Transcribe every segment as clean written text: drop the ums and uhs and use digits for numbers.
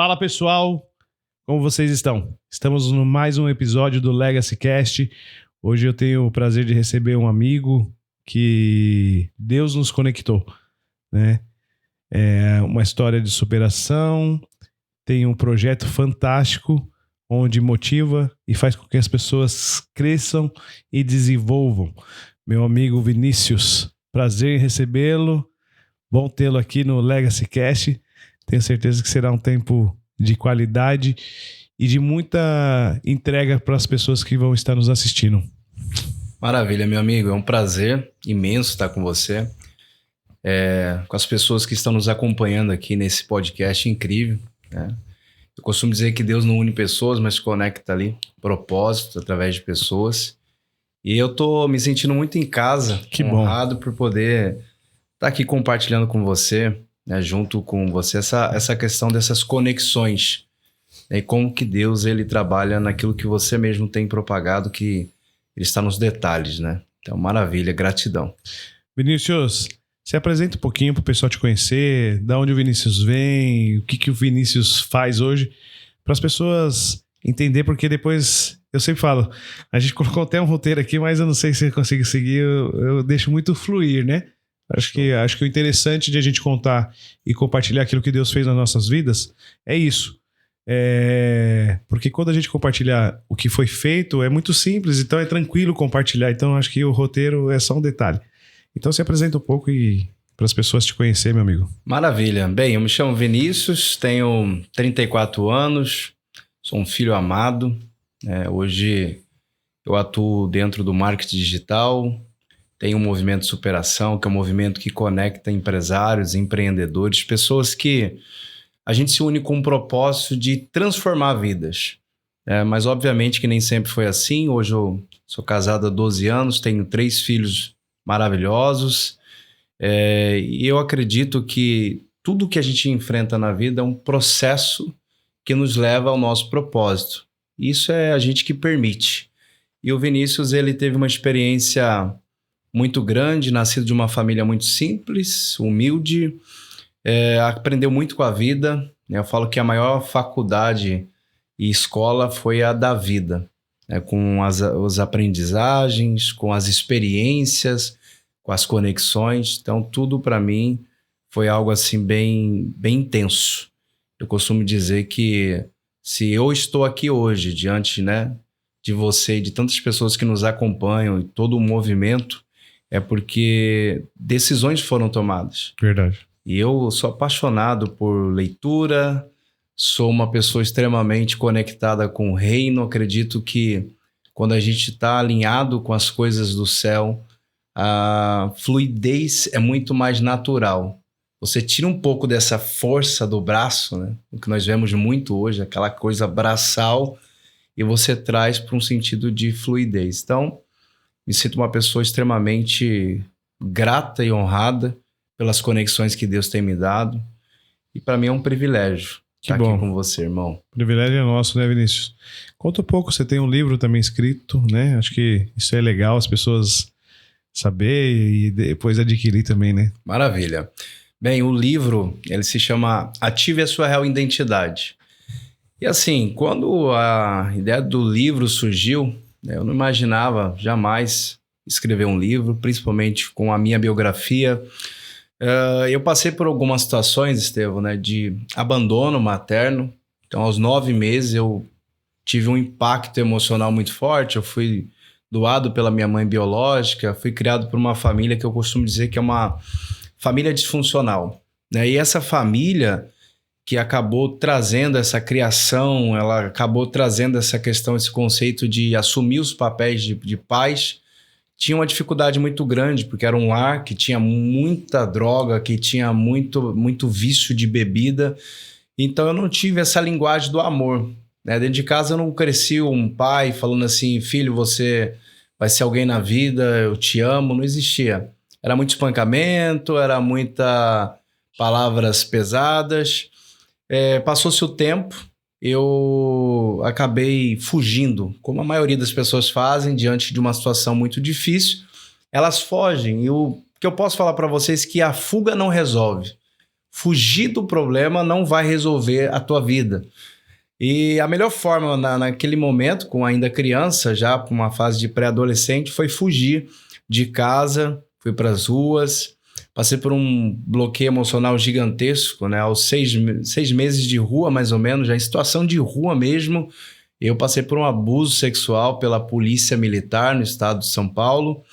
Fala pessoal, como vocês estão? Estamos no mais um episódio do Legacy Cast. Hoje eu tenho o prazer de receber um amigo que Deus nos conectou, né? É uma história de superação, tem um projeto fantástico onde motiva e faz com que as pessoas cresçam e desenvolvam. Meu amigo Vinícius, prazer em recebê-lo, bom tê-lo aqui no Legacy Cast. Tenho certeza que será um tempo de qualidade e de muita entrega para as pessoas que vão estar nos assistindo. Maravilha, meu amigo. É um prazer imenso estar com você, com as pessoas que estão nos acompanhando aqui nesse podcast incrível, né? Eu costumo dizer que Deus não une pessoas, mas conecta ali propósito através de pessoas. E eu tô me sentindo muito em casa, honrado por poder estar aqui compartilhando com você, né, junto com você, essa questão dessas conexões, né, e como que Deus ele trabalha naquilo que você mesmo tem propagado, que ele está nos detalhes, né? Então, maravilha, gratidão. Vinícius, se apresenta um pouquinho para o pessoal te conhecer, da onde o Vinícius vem, o que o Vinícius faz hoje, para as pessoas entender, porque depois, eu sempre falo, a gente colocou até um roteiro aqui, mas eu não sei se eu consigo seguir, eu deixo muito fluir, né? Acho que o interessante de a gente contar e compartilhar aquilo que Deus fez nas nossas vidas é isso. Porque quando a gente compartilhar o que foi feito, é muito simples, então é tranquilo compartilhar. Então acho que o roteiro é só um detalhe. Então se apresenta um pouco e para as pessoas te conhecer, meu amigo. Maravilha. Bem, eu me chamo Vinícius, tenho 34 anos, sou um filho amado. Hoje eu atuo dentro do marketing digital. Tem um movimento de superação, que é um movimento que conecta empresários, empreendedores, pessoas que a gente se une com um propósito de transformar vidas. Mas obviamente que nem sempre foi assim. Hoje eu sou casado há 12 anos, tenho 3 filhos maravilhosos. E eu acredito que tudo que a gente enfrenta na vida é um processo que nos leva ao nosso propósito. Isso é a gente que permite. E o Vinícius, ele teve uma experiência muito grande, nascido de uma família muito simples, humilde, aprendeu muito com a vida. Eu falo que a maior faculdade e escola foi a da vida, com as aprendizagens, com as experiências, com as conexões. Então, tudo para mim foi algo assim bem, bem intenso. Eu costumo dizer que se eu estou aqui hoje diante, né, de você e de tantas pessoas que nos acompanham e todo o movimento, é porque decisões foram tomadas. Verdade. E eu sou apaixonado por leitura, sou uma pessoa extremamente conectada com o reino. Acredito que quando a gente está alinhado com as coisas do céu, a fluidez é muito mais natural. Você tira um pouco dessa força do braço, né? O que nós vemos muito hoje, aquela coisa braçal, e você traz para um sentido de fluidez. Então, me sinto uma pessoa extremamente grata e honrada pelas conexões que Deus tem me dado. E para mim é um privilégio estar aqui com você, irmão. O privilégio é nosso, né, Vinícius? Conta um pouco, você tem um livro também escrito, né? Acho que isso é legal, as pessoas saber e depois adquirir também, né? Maravilha. Bem, o livro, ele se chama Ative a Sua Real Identidade. E assim, quando a ideia do livro surgiu, eu não imaginava jamais escrever um livro, principalmente com a minha biografia. Eu passei por algumas situações, Estevão, né, de abandono materno. Então, aos 9 meses, eu tive um impacto emocional muito forte. Eu fui doado pela minha mãe biológica, fui criado por uma família que eu costumo dizer que é uma família disfuncional, né? E essa família que acabou trazendo essa criação, ela acabou trazendo essa questão, esse conceito de assumir os papéis de pais, tinha uma dificuldade muito grande, porque era um lar que tinha muita droga, que tinha muito vício de bebida. Então eu não tive essa linguagem do amor, né? Dentro de casa eu não cresci um pai falando assim, filho, você vai ser alguém na vida, eu te amo, não existia. Era muito espancamento, era muita palavras pesadas. Passou-se o tempo, eu acabei fugindo, como a maioria das pessoas fazem diante de uma situação muito difícil. Elas fogem, e o que eu posso falar para vocês é que a fuga não resolve. fugir do problema não vai resolver a tua vida. E a melhor forma naquele momento, com ainda criança, já para uma fase de pré-adolescente, foi fugir de casa, fui para as ruas, passei por um bloqueio emocional gigantesco, né? Aos 6 meses de rua, mais ou menos, já em situação de rua mesmo, eu passei por um abuso sexual pela polícia militar no estado de São Paulo,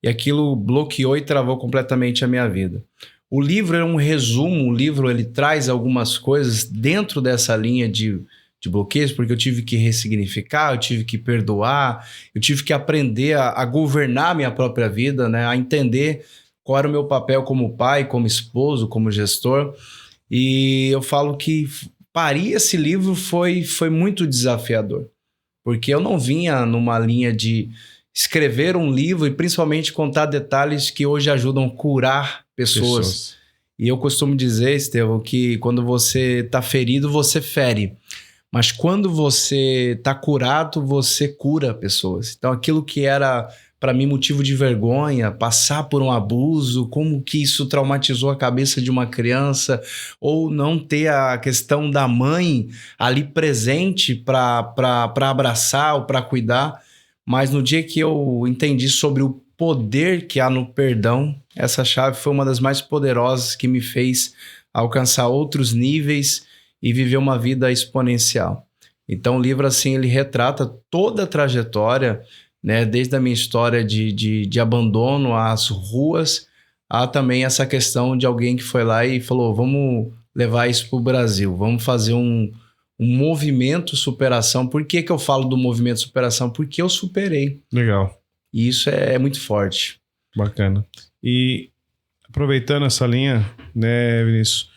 e aquilo bloqueou e travou completamente a minha vida. O livro é um resumo, o livro ele traz algumas coisas dentro dessa linha de bloqueios, porque eu tive que ressignificar, eu tive que perdoar, eu tive que aprender a governar a minha própria vida, né? A entender qual era o meu papel como pai, como esposo, como gestor. E eu falo que parir esse livro foi muito desafiador, porque eu não vinha numa linha de escrever um livro e principalmente contar detalhes que hoje ajudam a curar pessoas. E eu costumo dizer, Estevão, que quando você está ferido, você fere. Mas quando você está curado, você cura pessoas. Então aquilo que era para mim motivo de vergonha, passar por um abuso, como que isso traumatizou a cabeça de uma criança, ou não ter a questão da mãe ali presente para abraçar ou para cuidar. Mas no dia que eu entendi sobre o poder que há no perdão, essa chave foi uma das mais poderosas que me fez alcançar outros níveis e viver uma vida exponencial. Então o livro assim, ele retrata toda a trajetória, né, desde a minha história de abandono às ruas, a também essa questão de alguém que foi lá e falou, vamos levar isso para o Brasil, vamos fazer um movimento superação. Por que eu falo do movimento superação? Porque eu superei. Legal. E isso é muito forte. Bacana. E aproveitando essa linha, né, Vinícius,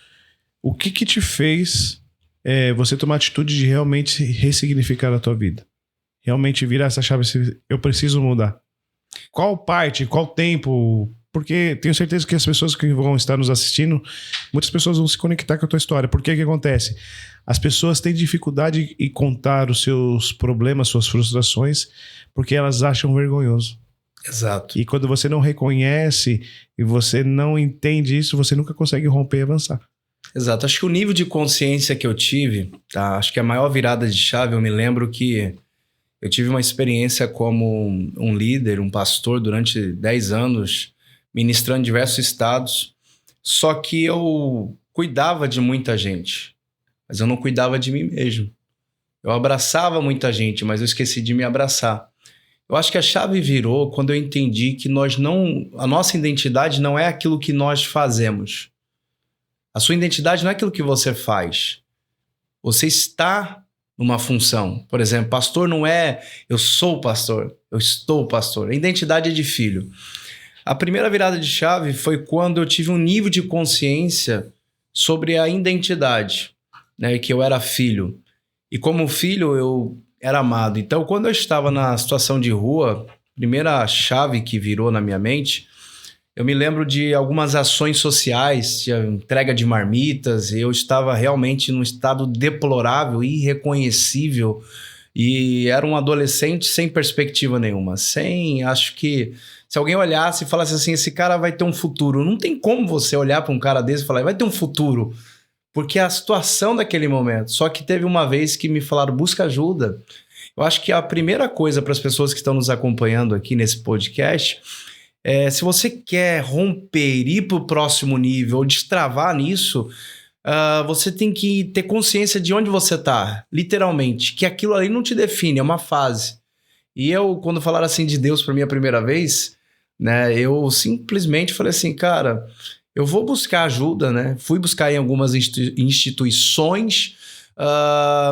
o que te fez você tomar a atitude de realmente ressignificar a tua vida? Realmente virar essa chave, eu preciso mudar. Qual parte, qual tempo? Porque tenho certeza que as pessoas que vão estar nos assistindo, muitas pessoas vão se conectar com a tua história. Por que acontece? As pessoas têm dificuldade em contar os seus problemas, suas frustrações, porque elas acham vergonhoso. Exato. E quando você não reconhece e você não entende isso, você nunca consegue romper e avançar. Exato. Acho que o nível de consciência que eu tive, tá? Acho que a maior virada de chave, eu me lembro que eu tive uma experiência como um líder, um pastor durante 10 anos, ministrando em diversos estados, só que eu cuidava de muita gente, mas eu não cuidava de mim mesmo. Eu abraçava muita gente, mas eu esqueci de me abraçar. Eu acho que a chave virou quando eu entendi que a nossa identidade não é aquilo que nós fazemos. A sua identidade não é aquilo que você faz. Você está numa função. Por exemplo, pastor não é eu sou pastor, eu estou pastor. A identidade é de filho. A primeira virada de chave foi quando eu tive um nível de consciência sobre a identidade, né, que eu era filho. E como filho, eu era amado. Então, quando eu estava na situação de rua, a primeira chave que virou na minha mente, eu me lembro de algumas ações sociais, de entrega de marmitas, eu estava realmente num estado deplorável, irreconhecível, e era um adolescente sem perspectiva nenhuma, acho que se alguém olhasse e falasse assim, esse cara vai ter um futuro, não tem como você olhar para um cara desse e falar, vai ter um futuro, porque é a situação daquele momento. Só que teve uma vez que me falaram, busca ajuda. Eu acho que a primeira coisa para as pessoas que estão nos acompanhando aqui nesse podcast se você quer romper, ir para o próximo nível, ou destravar nisso, você tem que ter consciência de onde você está, literalmente, que aquilo ali não te define, é uma fase. E eu, quando falaram assim de Deus para mim a primeira vez, né, eu simplesmente falei assim, cara, eu vou buscar ajuda, né? Fui buscar em algumas instituições,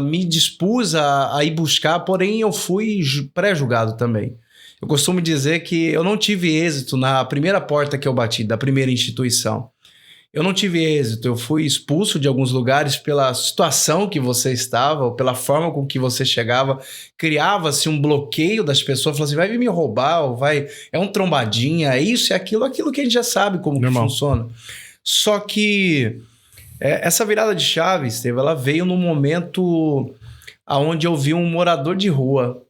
me dispus a ir buscar, porém eu fui pré-julgado também. Eu costumo dizer que eu não tive êxito na primeira porta que eu bati, da primeira instituição. Eu não tive êxito, eu fui expulso de alguns lugares pela situação que você estava, ou pela forma com que você chegava. Criava-se um bloqueio das pessoas, falava assim, vai vir me roubar, ou é um trombadinha, é isso, é aquilo que a gente já sabe como que funciona. Só que essa virada de chave, Estevão, ela veio num momento onde eu vi um morador de rua.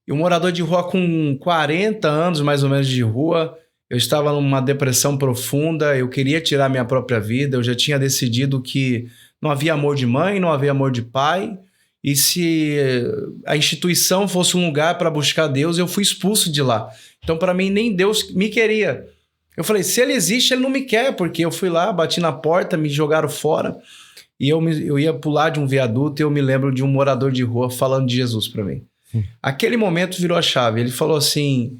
E um morador de rua com 40 anos, mais ou menos, de rua, Eu estava numa depressão profunda, eu queria tirar minha própria vida, eu já tinha decidido que não havia amor de mãe, não havia amor de pai, e se a instituição fosse um lugar para buscar Deus, eu fui expulso de lá. Então, para mim, nem Deus me queria. Eu falei, se ele existe, ele não me quer, porque eu fui lá, bati na porta, me jogaram fora, e eu ia pular de um viaduto, e eu me lembro de um morador de rua falando de Jesus para mim. Aquele momento virou a chave. Ele falou assim,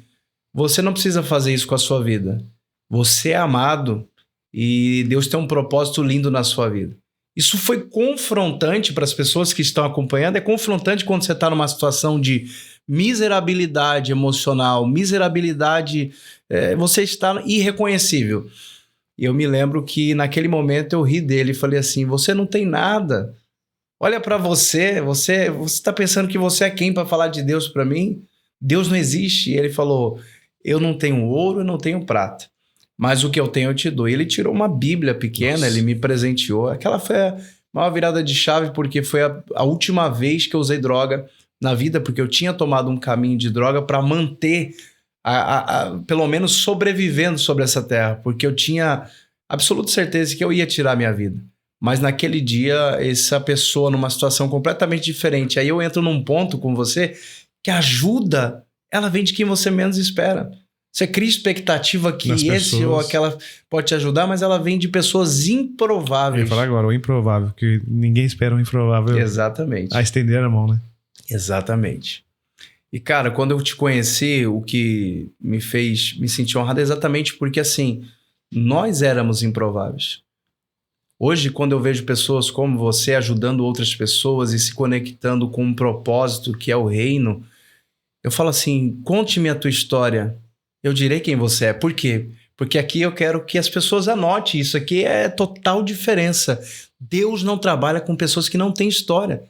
você não precisa fazer isso com a sua vida. Você é amado e Deus tem um propósito lindo na sua vida. Isso foi confrontante para as pessoas que estão acompanhando. É confrontante quando você está numa situação de miserabilidade emocional, miserabilidade, você está irreconhecível. E eu me lembro que naquele momento eu ri dele e falei assim, você não tem nada. Olha para você está pensando que você é quem para falar de Deus para mim? Deus não existe. E ele falou, eu não tenho ouro, eu não tenho prata, mas o que eu tenho eu te dou. E ele tirou uma Bíblia pequena, Nossa. Ele me presenteou. Aquela foi a maior virada de chave, porque foi a última vez que eu usei droga na vida, porque eu tinha tomado um caminho de droga para manter, pelo menos sobrevivendo sobre essa terra, porque eu tinha absoluta certeza que eu ia tirar a minha vida. Mas naquele dia, essa pessoa numa situação completamente diferente. Aí eu entro num ponto com você que a ajuda, ela vem de quem você menos espera. Você cria expectativa que esse ou aquela pode te ajudar, mas ela vem de pessoas improváveis. Eu ia falar agora, o improvável, que ninguém espera o improvável. Exatamente. A estender a mão, né? Exatamente. E, cara, quando eu te conheci, o que me fez me sentir honrado é exatamente porque, assim, nós éramos improváveis. Hoje, quando eu vejo pessoas como você ajudando outras pessoas e se conectando com um propósito que é o reino, eu falo assim, conte-me a tua história, eu direi quem você é. Por quê? Porque aqui eu quero que as pessoas anotem isso. Aqui é total diferença. Deus não trabalha com pessoas que não têm história.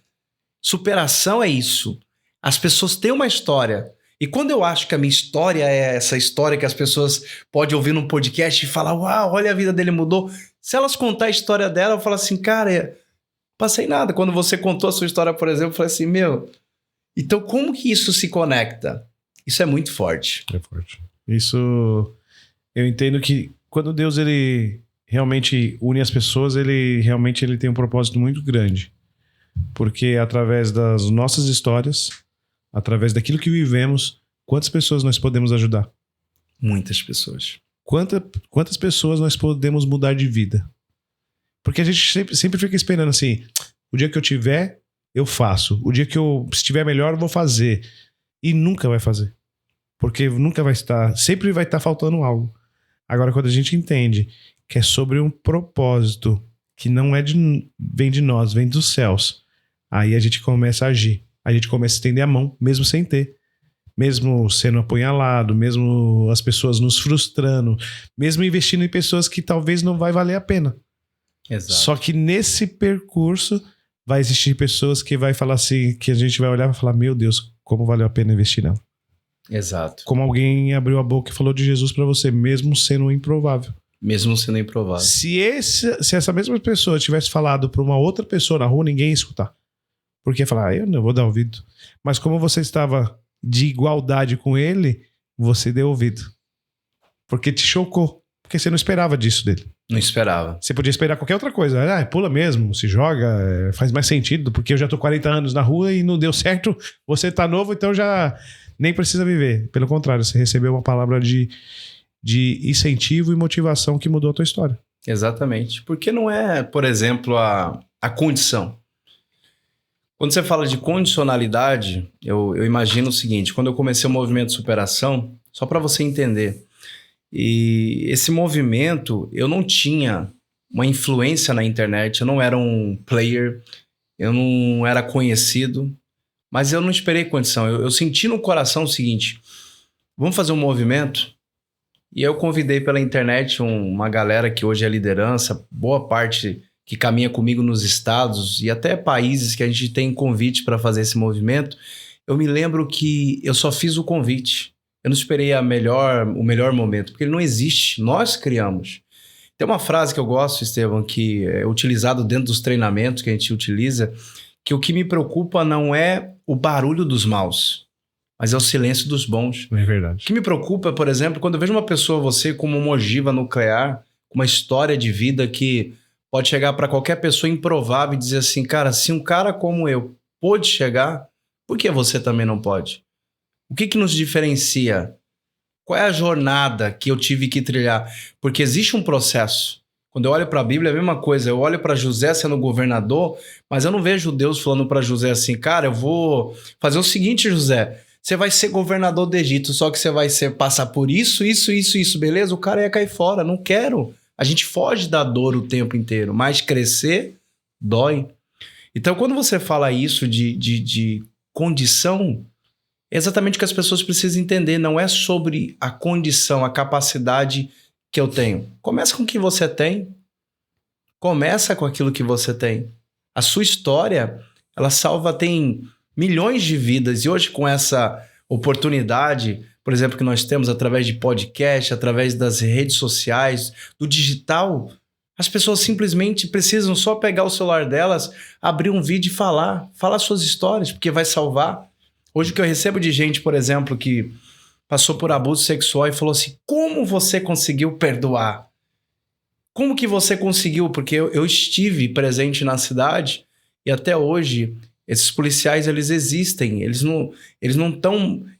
Superação é isso. As pessoas têm uma história. E quando eu acho que a minha história é essa história que as pessoas podem ouvir num podcast e falar, uau, olha, a vida dele mudou. Se elas contar a história dela, eu falo assim, cara, passei nada. Quando você contou a sua história, por exemplo, eu falei assim, então como que isso se conecta? Isso é muito forte. É forte. Isso, eu entendo que quando Deus ele realmente une as pessoas, ele tem um propósito muito grande. Porque através das nossas histórias, através daquilo que vivemos, quantas pessoas nós podemos ajudar? Muitas pessoas. Quantas pessoas nós podemos mudar de vida? Porque a gente sempre fica esperando assim, o dia que eu tiver, eu faço. O dia que eu estiver melhor, eu vou fazer. E nunca vai fazer. Porque nunca vai estar, sempre vai estar faltando algo. Agora, quando a gente entende que é sobre um propósito que não vem de nós, vem dos céus, aí a gente começa a agir. A gente começa a estender a mão, mesmo sem ter. Mesmo sendo apunhalado, mesmo as pessoas nos frustrando, mesmo investindo em pessoas que talvez não vai valer a pena. Exato. Só que nesse percurso vai existir pessoas que vai falar assim, que a gente vai olhar e vai falar, meu Deus, como valeu a pena investir nela. Exato. Como alguém abriu a boca e falou de Jesus pra você, mesmo sendo improvável. Mesmo sendo improvável. Se essa mesma pessoa tivesse falado pra uma outra pessoa na rua, ninguém ia escutar. Porque ia falar, eu não vou dar ouvido. Mas como você estava de igualdade com ele, você deu ouvido. Porque te chocou. Porque você não esperava disso dele. Não esperava. Você podia esperar qualquer outra coisa. Pula mesmo, se joga, faz mais sentido, porque eu já tô 40 anos na rua e não deu certo. Você tá novo, então já nem precisa viver. Pelo contrário, você recebeu uma palavra de incentivo e motivação que mudou a tua história. Exatamente. Porque não é, por exemplo, a condição. Quando você fala de condicionalidade, eu imagino o seguinte, quando eu comecei o movimento de superação, só para você entender, e esse movimento, eu não tinha uma influência na internet, eu não era um player, eu não era conhecido, mas eu não esperei condição. Eu senti no coração o seguinte, vamos fazer um movimento? E eu convidei pela internet uma galera que hoje é liderança, boa parte que caminha comigo nos estados e até países que a gente tem convite para fazer esse movimento. Eu me lembro que eu só fiz o convite. Eu não esperei o melhor momento, porque ele não existe. Nós criamos. Tem uma frase que eu gosto, Estevão, que é utilizado dentro dos treinamentos que a gente utiliza, que o que me preocupa não é o barulho dos maus. mas é o silêncio dos bons. É O verdade. que me preocupa, por exemplo, quando eu vejo uma pessoa, você como uma ogiva nuclear, uma história de vida que pode chegar para qualquer pessoa improvável e dizer assim, cara, se um cara como eu pôde chegar, por que você também não pode? O que nos diferencia? Qual é a jornada que eu tive que trilhar? Porque existe um processo. Quando eu olho para a Bíblia, é a mesma coisa. Eu olho para José sendo governador, mas eu não vejo Deus falando para José assim, cara, eu vou fazer o seguinte, José, você vai ser governador do Egito, só que você vai passar por isso, beleza? O cara ia cair fora, não quero. A gente foge da dor o tempo inteiro, mas crescer dói. Então, quando você fala isso de condição, é exatamente o que as pessoas precisam entender. Não é sobre a condição, a capacidade que eu tenho. Começa com o que você tem. Começa com aquilo que você tem. A sua história, ela tem milhões de vidas. E hoje, com essa oportunidade, por exemplo, que nós temos através de podcast, através das redes sociais, do digital, as pessoas simplesmente precisam só pegar o celular delas, abrir um vídeo e falar suas histórias, porque vai salvar. Hoje o que eu recebo de gente, por exemplo, que passou por abuso sexual e falou assim, como você conseguiu perdoar? Como que você conseguiu? Porque eu estive presente na cidade e até hoje esses policiais, eles existem, eles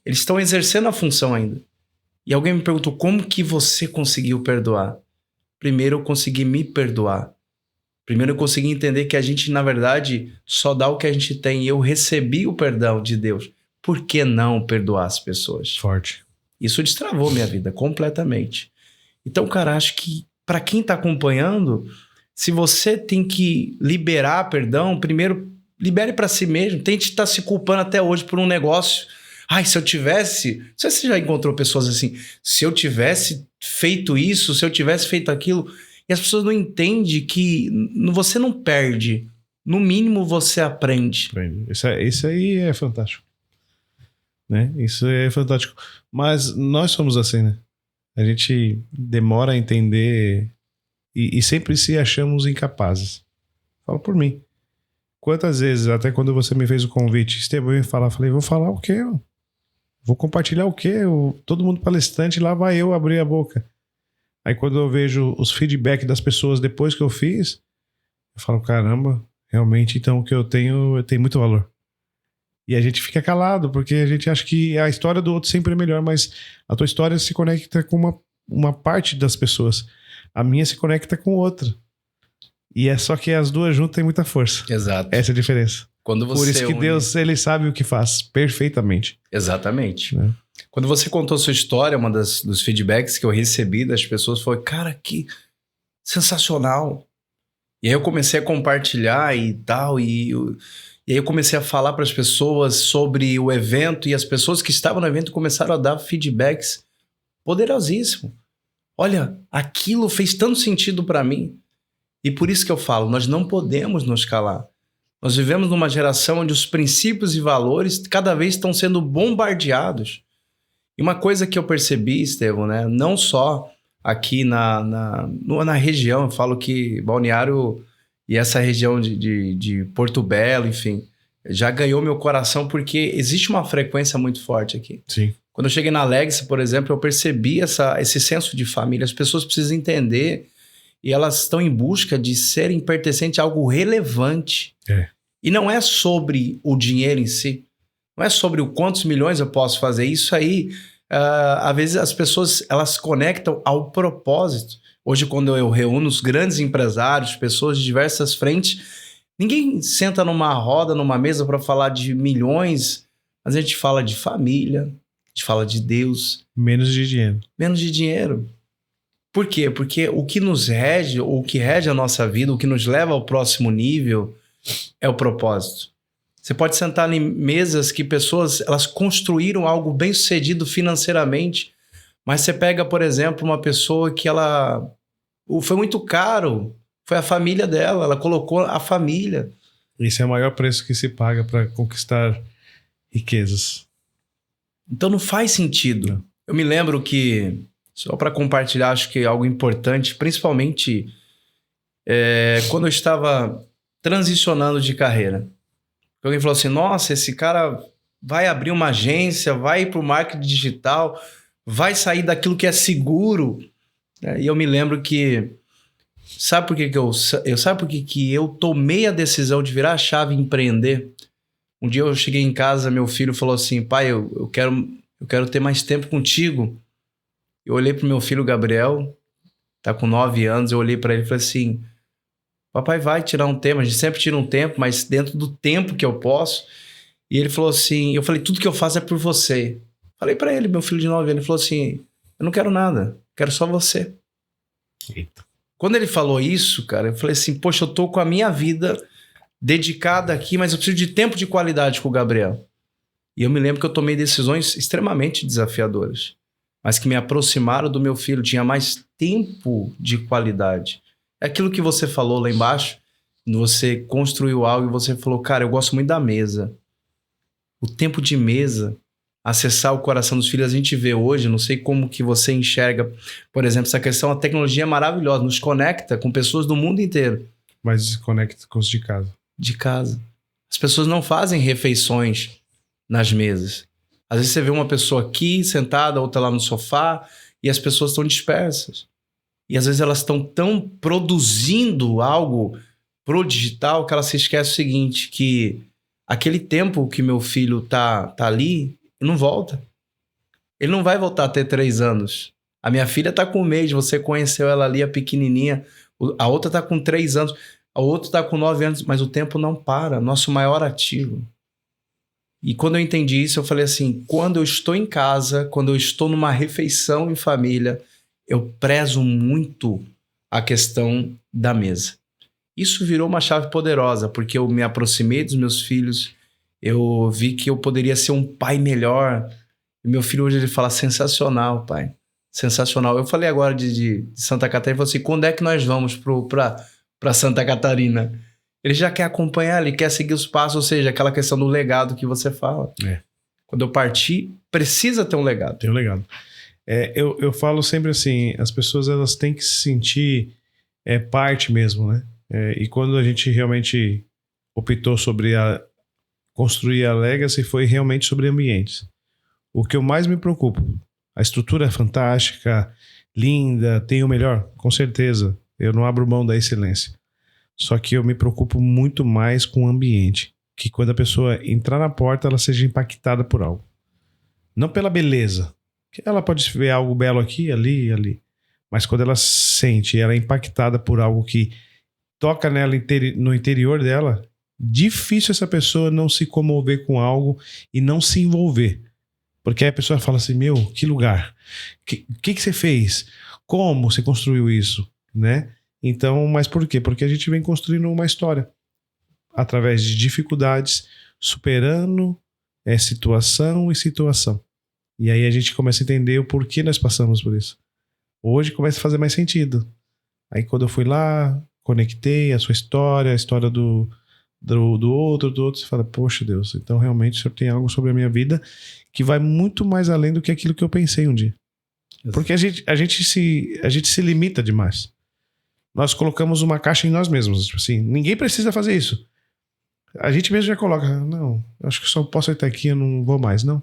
estão exercendo a função ainda. E alguém me perguntou, como que você conseguiu perdoar? Primeiro eu consegui me perdoar. Primeiro eu consegui entender que a gente, na verdade, só dá o que a gente tem. E eu recebi o perdão de Deus. Por que não perdoar as pessoas? Forte. Isso destravou minha vida completamente. Então, cara, acho que para quem está acompanhando, se você tem que liberar perdão, primeiro libere para si mesmo. Tente estar se culpando até hoje por um negócio. Ai, se eu tivesse... Não sei se você já encontrou pessoas assim. Se eu tivesse feito isso, se eu tivesse feito aquilo... E as pessoas não entendem que você não perde. No mínimo, você aprende. Isso aí é fantástico. Né? Isso é fantástico. Mas nós somos assim, né? A gente demora a entender e sempre se achamos incapazes. Falo por mim. Quantas vezes, até quando você me fez o convite, Estevão, eu ia falar, falei, vou falar o quê? Vou compartilhar o quê? Todo mundo palestrante, lá vai eu abrir a boca. Aí quando eu vejo os feedback das pessoas depois que eu fiz, eu falo, caramba, realmente então o que eu tenho muito valor. E a gente fica calado, porque a gente acha que a história do outro sempre é melhor, mas a tua história se conecta com uma parte das pessoas. A minha se conecta com outra. E é só que as duas juntas têm muita força. Exato. Essa é a diferença. Quando você Por isso que Deus, ele sabe o que faz perfeitamente. Exatamente. Né? Quando você contou sua história, dos feedbacks que eu recebi das pessoas foi, cara, que sensacional. E aí eu comecei a compartilhar e tal, e aí eu comecei a falar para as pessoas sobre o evento, e as pessoas que estavam no evento começaram a dar feedbacks poderosíssimos. Olha, aquilo fez tanto sentido para mim. E por isso que eu falo, nós não podemos nos calar. Nós vivemos numa geração onde os princípios e valores cada vez estão sendo bombardeados. E uma coisa que eu percebi, Estevão, né? Não só aqui na região, eu falo que Balneário e essa região de Porto Belo, enfim, já ganhou meu coração porque existe uma frequência muito forte aqui. Sim. Quando eu cheguei na Legacy, por exemplo, eu percebi esse senso de família. As pessoas precisam entender e elas estão em busca de serem pertencentes a algo relevante. É. E não é sobre o dinheiro em si. Não é sobre o quantos milhões eu posso fazer. Isso aí, às vezes as pessoas elas conectam ao propósito. Hoje, quando eu reúno os grandes empresários, pessoas de diversas frentes, ninguém senta numa roda, numa mesa para falar de milhões, mas a gente fala de família, a gente fala de Deus. Menos de dinheiro. Menos de dinheiro. Por quê? Porque o que nos rege, ou o que rege a nossa vida, o que nos leva ao próximo nível é o propósito. Você pode sentar em mesas que pessoas elas construíram algo bem sucedido financeiramente, mas você pega, por exemplo, uma pessoa que ela foi muito caro, foi a família dela, ela colocou a família. Esse é o maior preço que se paga para conquistar riquezas. Então não faz sentido. Não. Eu me lembro que, só para compartilhar, acho que é algo importante, principalmente quando eu estava transicionando de carreira. Alguém falou assim, nossa, esse cara vai abrir uma agência, vai ir para o marketing digital, vai sair daquilo que é seguro. E eu me lembro que... Sabe por que que eu tomei a decisão de virar a chave e empreender? Um dia eu cheguei em casa, meu filho falou assim, pai, eu quero ter mais tempo contigo. Eu olhei pro meu filho Gabriel, tá com 9 anos, eu olhei para ele e falei assim, papai vai tirar um tempo, a gente sempre tira um tempo, mas dentro do tempo que eu posso. E ele falou assim, eu falei, tudo que eu faço é por você. Falei para ele, meu filho de 9 anos, ele falou assim, eu não quero nada, quero só você. Eita. Quando ele falou isso, cara, eu falei assim, poxa, eu tô com a minha vida dedicada aqui, mas eu preciso de tempo de qualidade com o Gabriel. E eu me lembro que eu tomei decisões extremamente desafiadoras, mas que me aproximaram do meu filho, tinha mais tempo de qualidade. É aquilo que você falou lá embaixo, quando você construiu algo e você falou, cara, eu gosto muito da mesa. O tempo de mesa, acessar o coração dos filhos, a gente vê hoje, não sei como que você enxerga, por exemplo, essa questão, a tecnologia é maravilhosa, nos conecta com pessoas do mundo inteiro. Mas desconecta com os de casa. De casa. As pessoas não fazem refeições nas mesas. Às vezes você vê uma pessoa aqui sentada, outra lá no sofá, e as pessoas estão dispersas. E às vezes elas estão tão produzindo algo pro digital que elas se esquecem o seguinte, que aquele tempo que meu filho tá ali, não volta. Ele não vai voltar a ter 3 anos. A minha filha tá com 1 mês, você conheceu ela ali, a pequenininha. A outra tá com 3 anos. A outra tá com 9 anos. Mas o tempo não para. Nosso maior ativo. E quando eu entendi isso, eu falei assim, quando eu estou em casa, quando eu estou numa refeição em família, eu prezo muito a questão da mesa. Isso virou uma chave poderosa, porque eu me aproximei dos meus filhos, eu vi que eu poderia ser um pai melhor. E meu filho hoje ele fala, sensacional, pai. Sensacional. Eu falei agora de Santa Catarina, ele falou assim, quando é que nós vamos para Santa Catarina? Ele já quer acompanhar, ele quer seguir os passos, ou seja, aquela questão do legado que você fala. Quando eu partir, precisa ter um legado. Tem um legado. Eu falo sempre assim, as pessoas elas têm que se sentir parte mesmo, né? E quando a gente realmente optou sobre construir a Legacy, foi realmente sobre ambientes. O que eu mais me preocupo, a estrutura é fantástica, linda, tem o melhor, com certeza. Eu não abro mão da excelência. Só que eu me preocupo muito mais com o ambiente. Que quando a pessoa entrar na porta, ela seja impactada por algo. Não pela beleza. Ela pode ver algo belo aqui, ali e ali. Mas quando ela sente, ela é impactada por algo que toca nela no interior dela, difícil essa pessoa não se comover com algo e não se envolver. Porque aí a pessoa fala assim, meu, que lugar? Que você fez? Como você construiu isso? Né? Então, mas por quê? Porque a gente vem construindo uma história através de dificuldades, superando situação e situação. E aí a gente começa a entender o porquê nós passamos por isso. Hoje começa a fazer mais sentido. Aí quando eu fui lá, conectei a sua história, a história do outro, você fala, poxa Deus, então realmente o Senhor tem algo sobre a minha vida que vai muito mais além do que aquilo que eu pensei um dia. Porque a gente se limita demais. Nós colocamos uma caixa em nós mesmos. Tipo assim, ninguém precisa fazer isso. A gente mesmo já coloca, não, acho que só posso ir até aqui, eu não vou mais, não.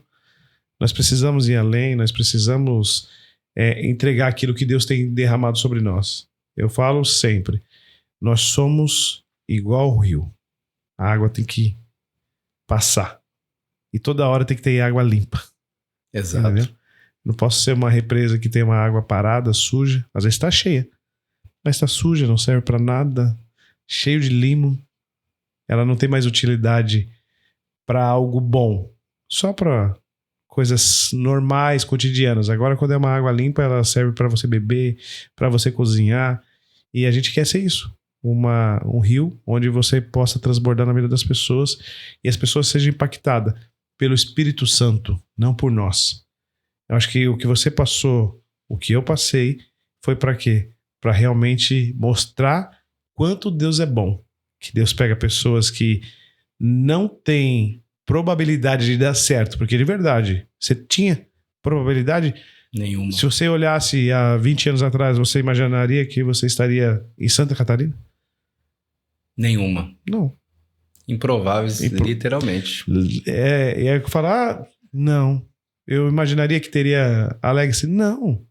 Nós precisamos ir além, nós precisamos entregar aquilo que Deus tem derramado sobre nós. Eu falo sempre, nós somos igual ao rio. A água tem que passar. E toda hora tem que ter água limpa. Exato. Entendeu? Não posso ser uma represa que tem uma água parada, suja. Às vezes está cheia. Mas está suja, não serve para nada. Cheio de limo. Ela não tem mais utilidade para algo bom. Só para coisas normais, cotidianas. Agora, quando é uma água limpa, ela serve para você beber, para você cozinhar. E a gente quer ser isso. Um rio onde você possa transbordar na vida das pessoas e as pessoas sejam impactadas pelo Espírito Santo, não por nós. Eu acho que o que você passou, o que eu passei, foi para quê? Para realmente mostrar quanto Deus é bom. Que Deus pega pessoas que não têm probabilidade de dar certo, porque de verdade, você tinha probabilidade? Nenhuma. Se você olhasse há 20 anos atrás, você imaginaria que você estaria em Santa Catarina? Nenhuma. Não. Improváveis, literalmente. É que falar, não. Eu imaginaria que teria a Legacy. Não.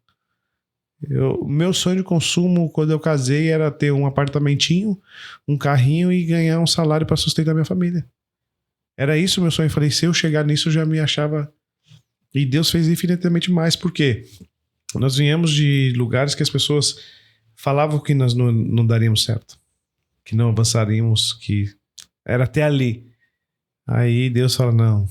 Meu sonho de consumo quando eu casei era ter um apartamentinho, um carrinho e ganhar um salário para sustentar minha família. Era isso o meu sonho. Eu falei, se eu chegar nisso, eu já me achava... E Deus fez infinitamente mais, porque nós viemos de lugares que as pessoas falavam que nós não daríamos certo, que não avançaríamos, que era até ali. Aí Deus fala, não,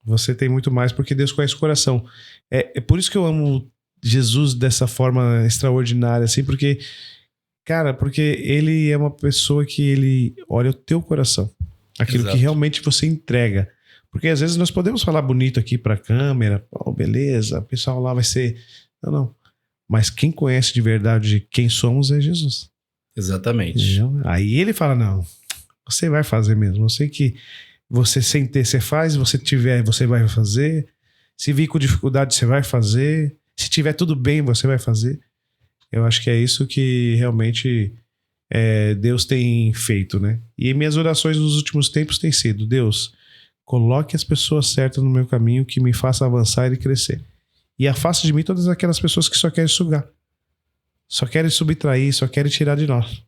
você tem muito mais, porque Deus conhece o coração. É por isso que eu amo Jesus dessa forma extraordinária, assim, porque, cara, porque ele é uma pessoa que ele olha o teu coração, aquilo Exato. que realmente você entrega. Porque às vezes nós podemos falar bonito aqui pra câmera, oh, beleza, o pessoal lá vai ser... Não. Mas quem conhece de verdade quem somos é Jesus. Exatamente. Entendeu? Aí ele fala, não, você vai fazer mesmo. Eu sei que você sem ter, você faz, você tiver, você vai fazer. Se vir com dificuldade, você vai fazer. Se tiver tudo bem, você vai fazer. Eu acho que é isso que realmente Deus tem feito, né? E minhas orações nos últimos tempos têm sido, Deus, coloque as pessoas certas no meu caminho que me faça avançar e crescer. E afasta de mim todas aquelas pessoas que só querem sugar. Só querem subtrair, só querem tirar de nós.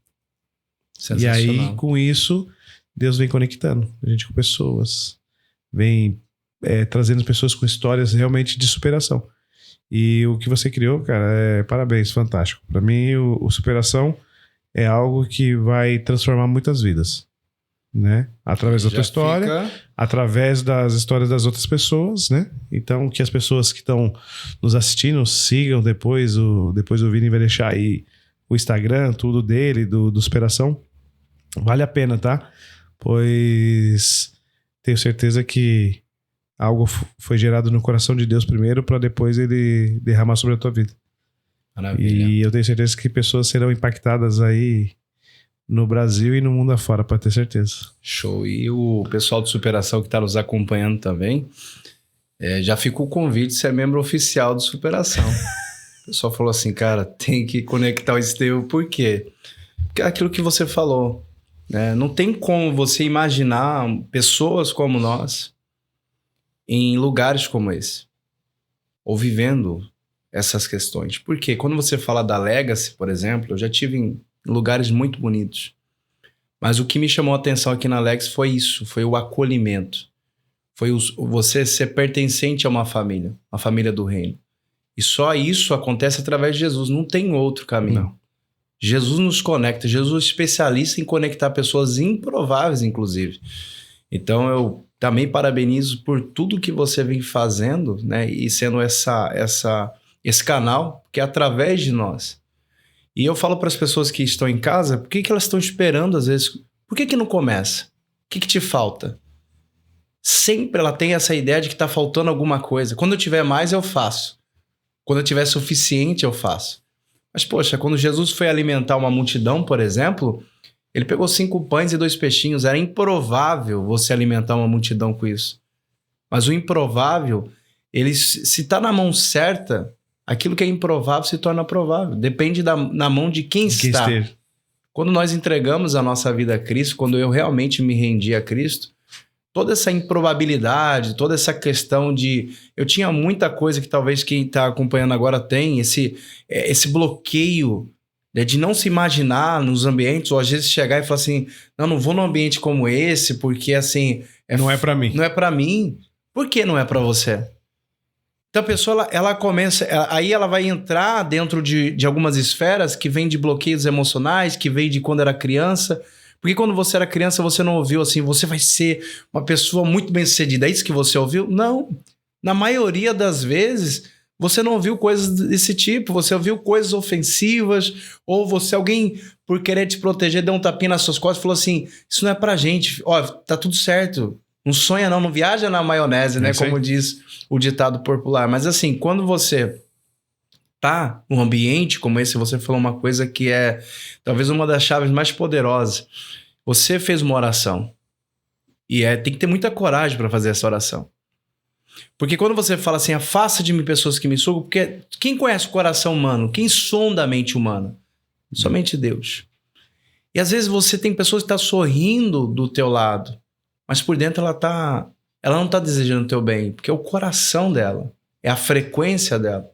E aí, com isso, Deus vem conectando a gente com pessoas. Vem trazendo pessoas com histórias realmente de superação. E o que você criou, cara, parabéns, fantástico. Para mim, o superação é algo que vai transformar muitas vidas. Né? Através da tua história, através das histórias das outras pessoas, né? Então, que as pessoas que estão nos assistindo sigam depois o Vini vai deixar aí o Instagram, tudo dele, do Superação. Vale a pena, tá? Pois tenho certeza que algo foi gerado no coração de Deus primeiro para depois ele derramar sobre a tua vida. Maravilha. E eu tenho certeza que pessoas serão impactadas aí no Brasil e no mundo afora, pode ter certeza. Show. E o pessoal de Superação que está nos acompanhando também, já ficou o convite de ser membro oficial de Superação. O pessoal falou assim, cara, tem que conectar o Estevão. Por quê? Porque é aquilo que você falou, né? Não tem como você imaginar pessoas como nós em lugares como esse, ou vivendo essas questões. Porque quando você fala da Legacy, por exemplo, eu já tive em lugares muito bonitos. Mas o que me chamou a atenção aqui na Legacy foi isso, foi o acolhimento. Foi você ser pertencente a uma família do reino. E só isso acontece através de Jesus, não tem outro caminho. Não. Jesus nos conecta, Jesus é especialista em conectar pessoas improváveis, inclusive. Então eu também parabenizo por tudo que você vem fazendo, né? E sendo esse canal, que é através de nós. E eu falo para as pessoas que estão em casa, por que elas estão esperando às vezes? Por que não começa? O que te falta? Sempre ela tem essa ideia de que está faltando alguma coisa. Quando eu tiver mais, eu faço. Quando eu tiver suficiente, eu faço. Mas, poxa, quando Jesus foi alimentar uma multidão, por exemplo, ele pegou 5 pães e 2 peixinhos. Era improvável você alimentar uma multidão com isso. Mas o improvável, se está na mão certa... Aquilo que é improvável se torna provável. Depende na mão de quem está. Quando nós entregamos a nossa vida a Cristo, quando eu realmente me rendi a Cristo, toda essa improbabilidade, toda essa questão de... Eu tinha muita coisa que talvez quem está acompanhando agora tem, esse bloqueio, né, de não se imaginar nos ambientes, ou às vezes chegar e falar assim, não vou num ambiente como esse, porque assim... não é para mim. Não é para mim. Por que não é para você? Então a pessoa, ela começa... Aí ela vai entrar dentro de algumas esferas que vêm de bloqueios emocionais, que vêm de quando era criança. Porque quando você era criança, você não ouviu assim, você vai ser uma pessoa muito bem-sucedida. É isso que você ouviu? Não. Na maioria das vezes, você não ouviu coisas desse tipo. Você ouviu coisas ofensivas, ou alguém, por querer te proteger, deu um tapinha nas suas costas e falou assim, isso não é pra gente. Ó, tá tudo certo. Não sonha não viaja na maionese, né? Como diz o ditado popular. Mas assim, quando você tá num ambiente como esse, você falou uma coisa que é talvez uma das chaves mais poderosas. Você fez uma oração. E tem que ter muita coragem para fazer essa oração. Porque quando você fala assim, afasta de mim pessoas que me sugam, porque quem conhece o coração humano? Quem sonda a mente humana? Somente Deus. E às vezes você tem pessoas que estão sorrindo do teu lado, mas por dentro ela não tá desejando o teu bem, porque é o coração dela, é a frequência dela.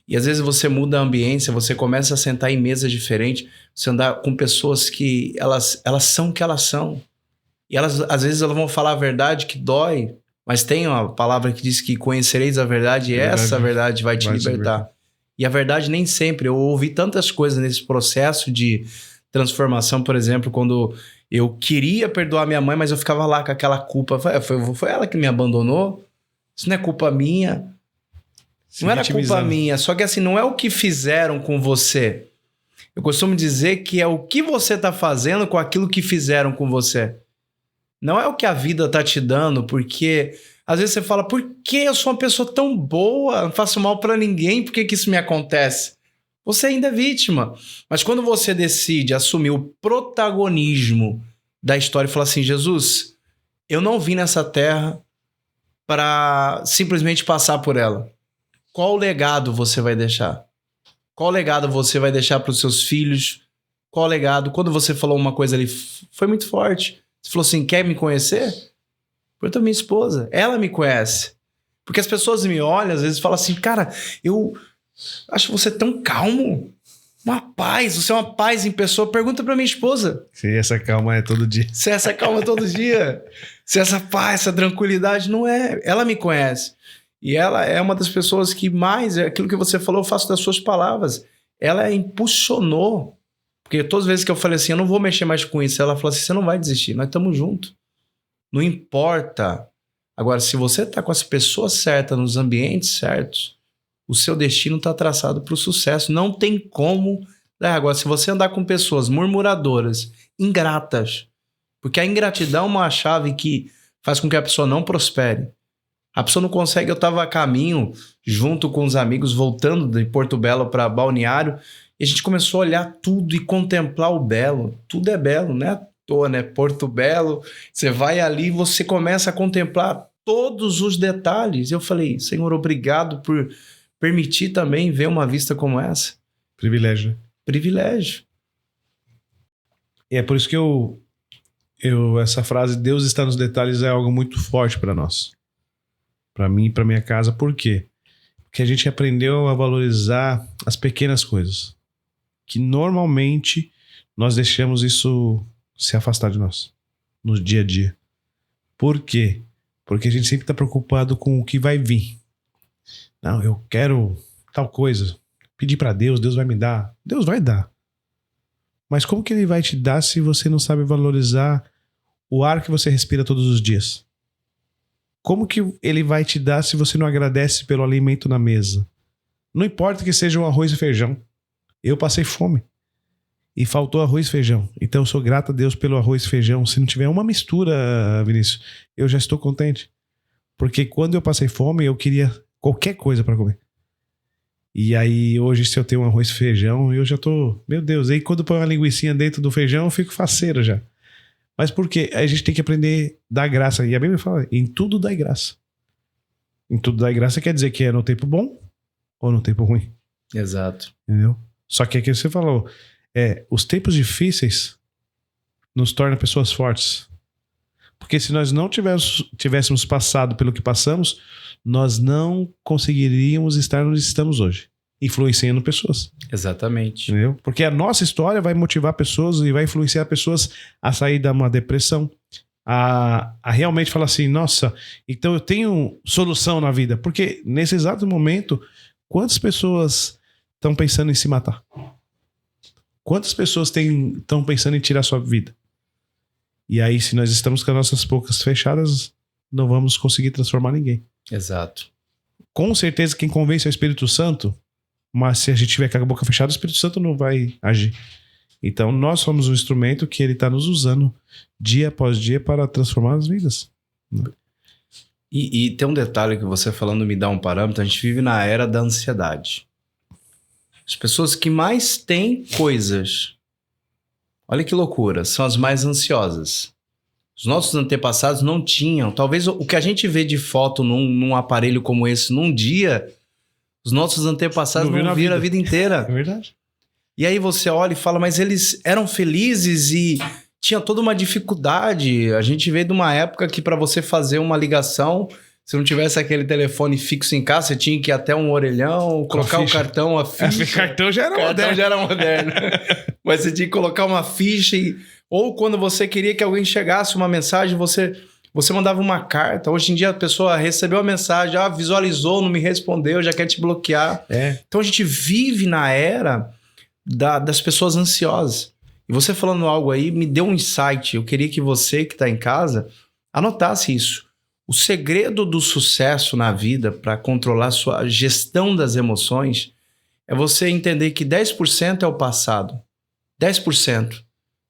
E às vezes você muda a ambiência, você começa a sentar em mesas diferentes, você andar com pessoas que elas são o que elas são. E às vezes elas vão falar a verdade que dói, mas tem uma palavra que diz que conhecereis a verdade e essa verdade vai te libertar. E a verdade nem sempre. Eu ouvi tantas coisas nesse processo de transformação, por exemplo, quando eu queria perdoar minha mãe, mas eu ficava lá com aquela culpa. Foi ela que me abandonou? Isso não é culpa minha. Não era culpa minha. Só que assim, não é o que fizeram com você. Eu costumo dizer que é o que você tá fazendo com aquilo que fizeram com você. Não é o que a vida tá te dando, porque às vezes você fala, por que eu sou uma pessoa tão boa, não faço mal pra ninguém, por que isso me acontece? Você ainda é vítima. Mas quando você decide assumir o protagonismo da história e falar assim, Jesus, eu não vim nessa terra para simplesmente passar por ela. Qual legado você vai deixar? Qual legado você vai deixar para os seus filhos? Qual legado? Quando você falou uma coisa ali, foi muito forte. Você falou assim, quer me conhecer? Pergunta a minha esposa. Ela me conhece. Porque as pessoas me olham, às vezes falam assim, cara, eu acho você tão calmo. Uma paz, você é uma paz em pessoa. Pergunta pra minha esposa. Se essa calma é todo dia. Se essa calma é todo dia. Se essa paz, essa tranquilidade não é. Ela me conhece. E ela é uma das pessoas que mais, aquilo que você falou, eu faço das suas palavras. Ela impulsionou. Porque todas as vezes que eu falei assim, eu não vou mexer mais com isso, ela falou assim, você não vai desistir, nós estamos juntos. Não importa. Agora, se você está com as pessoas certas, nos ambientes certos, o seu destino está traçado para o sucesso. Não tem como. Agora, se você andar com pessoas murmuradoras, ingratas, porque a ingratidão é uma chave que faz com que a pessoa não prospere. A pessoa não consegue. Eu estava a caminho, junto com os amigos, voltando de Porto Belo para Balneário, e a gente começou a olhar tudo e contemplar o belo. Tudo é belo, né? À toa, né? Porto Belo, você vai ali e você começa a contemplar todos os detalhes. Eu falei, Senhor, obrigado por permitir também ver uma vista como essa. Privilégio, né? Privilégio. E é por isso que essa frase, Deus está nos detalhes, é algo muito forte para nós. Para mim e para minha casa. Por quê? Porque a gente aprendeu a valorizar as pequenas coisas. Que normalmente nós deixamos isso se afastar de nós. No dia a dia. Por quê? Porque a gente sempre está preocupado com o que vai vir. Não, eu quero tal coisa. Pedir para Deus, Deus vai me dar. Deus vai dar. Mas como que ele vai te dar se você não sabe valorizar o ar que você respira todos os dias? Como que ele vai te dar se você não agradece pelo alimento na mesa? Não importa que seja um arroz e feijão. Eu passei fome. E faltou arroz e feijão. Então eu sou grato a Deus pelo arroz e feijão. Se não tiver uma mistura, Vinícius, eu já estou contente. Porque quando eu passei fome, eu queria qualquer coisa para comer. E aí hoje, se eu tenho um arroz e feijão, eu já tô... Meu Deus, aí quando põe uma linguicinha dentro do feijão, eu fico faceiro já. Mas por quê? A gente tem que aprender a dar graça. E a Bíblia fala, em tudo dá graça. Em tudo dá graça quer dizer que é no tempo bom ou no tempo ruim. Exato. Entendeu? Só que aqui você falou, os tempos difíceis nos tornam pessoas fortes. Porque se nós não tivéssemos passado pelo que passamos, nós não conseguiríamos estar onde estamos hoje. Influenciando pessoas. Exatamente. Entendeu? Porque a nossa história vai motivar pessoas e vai influenciar pessoas a sair de uma depressão, a realmente falar assim, nossa, então eu tenho solução na vida. Porque nesse exato momento, quantas pessoas estão pensando em se matar? Quantas pessoas estão pensando em tirar sua vida? E aí, se nós estamos com as nossas bocas fechadas, não vamos conseguir transformar ninguém. Exato. Com certeza quem convence é o Espírito Santo. Mas se a gente tiver com a boca fechada, o Espírito Santo não vai agir. Então nós somos um instrumento que ele está nos usando dia após dia para transformar as vidas. E tem um detalhe que você falando me dá um parâmetro. A gente vive na era da ansiedade. As pessoas que mais têm coisas, olha que loucura, são as mais ansiosas. Os nossos antepassados não tinham. Talvez o que a gente vê de foto num aparelho como esse num dia... Os nossos antepassados não viram a vida inteira. É verdade. E aí você olha e fala, mas eles eram felizes e tinha toda uma dificuldade. A gente veio de uma época que para você fazer uma ligação, se não tivesse aquele telefone fixo em casa, você tinha que ir até um orelhão, colocar o cartão, a ficha. Cartão já era moderno. Mas você tinha que colocar uma ficha. Ou quando você queria que alguém chegasse uma mensagem, você mandava uma carta. Hoje em dia a pessoa recebeu a mensagem, visualizou, não me respondeu, já quer te bloquear. Então a gente vive na era das pessoas ansiosas. E você falando algo aí me deu um insight. Eu queria que você que está em casa anotasse isso. O segredo do sucesso na vida para controlar sua gestão das emoções é você entender que 10% é o passado. 10%.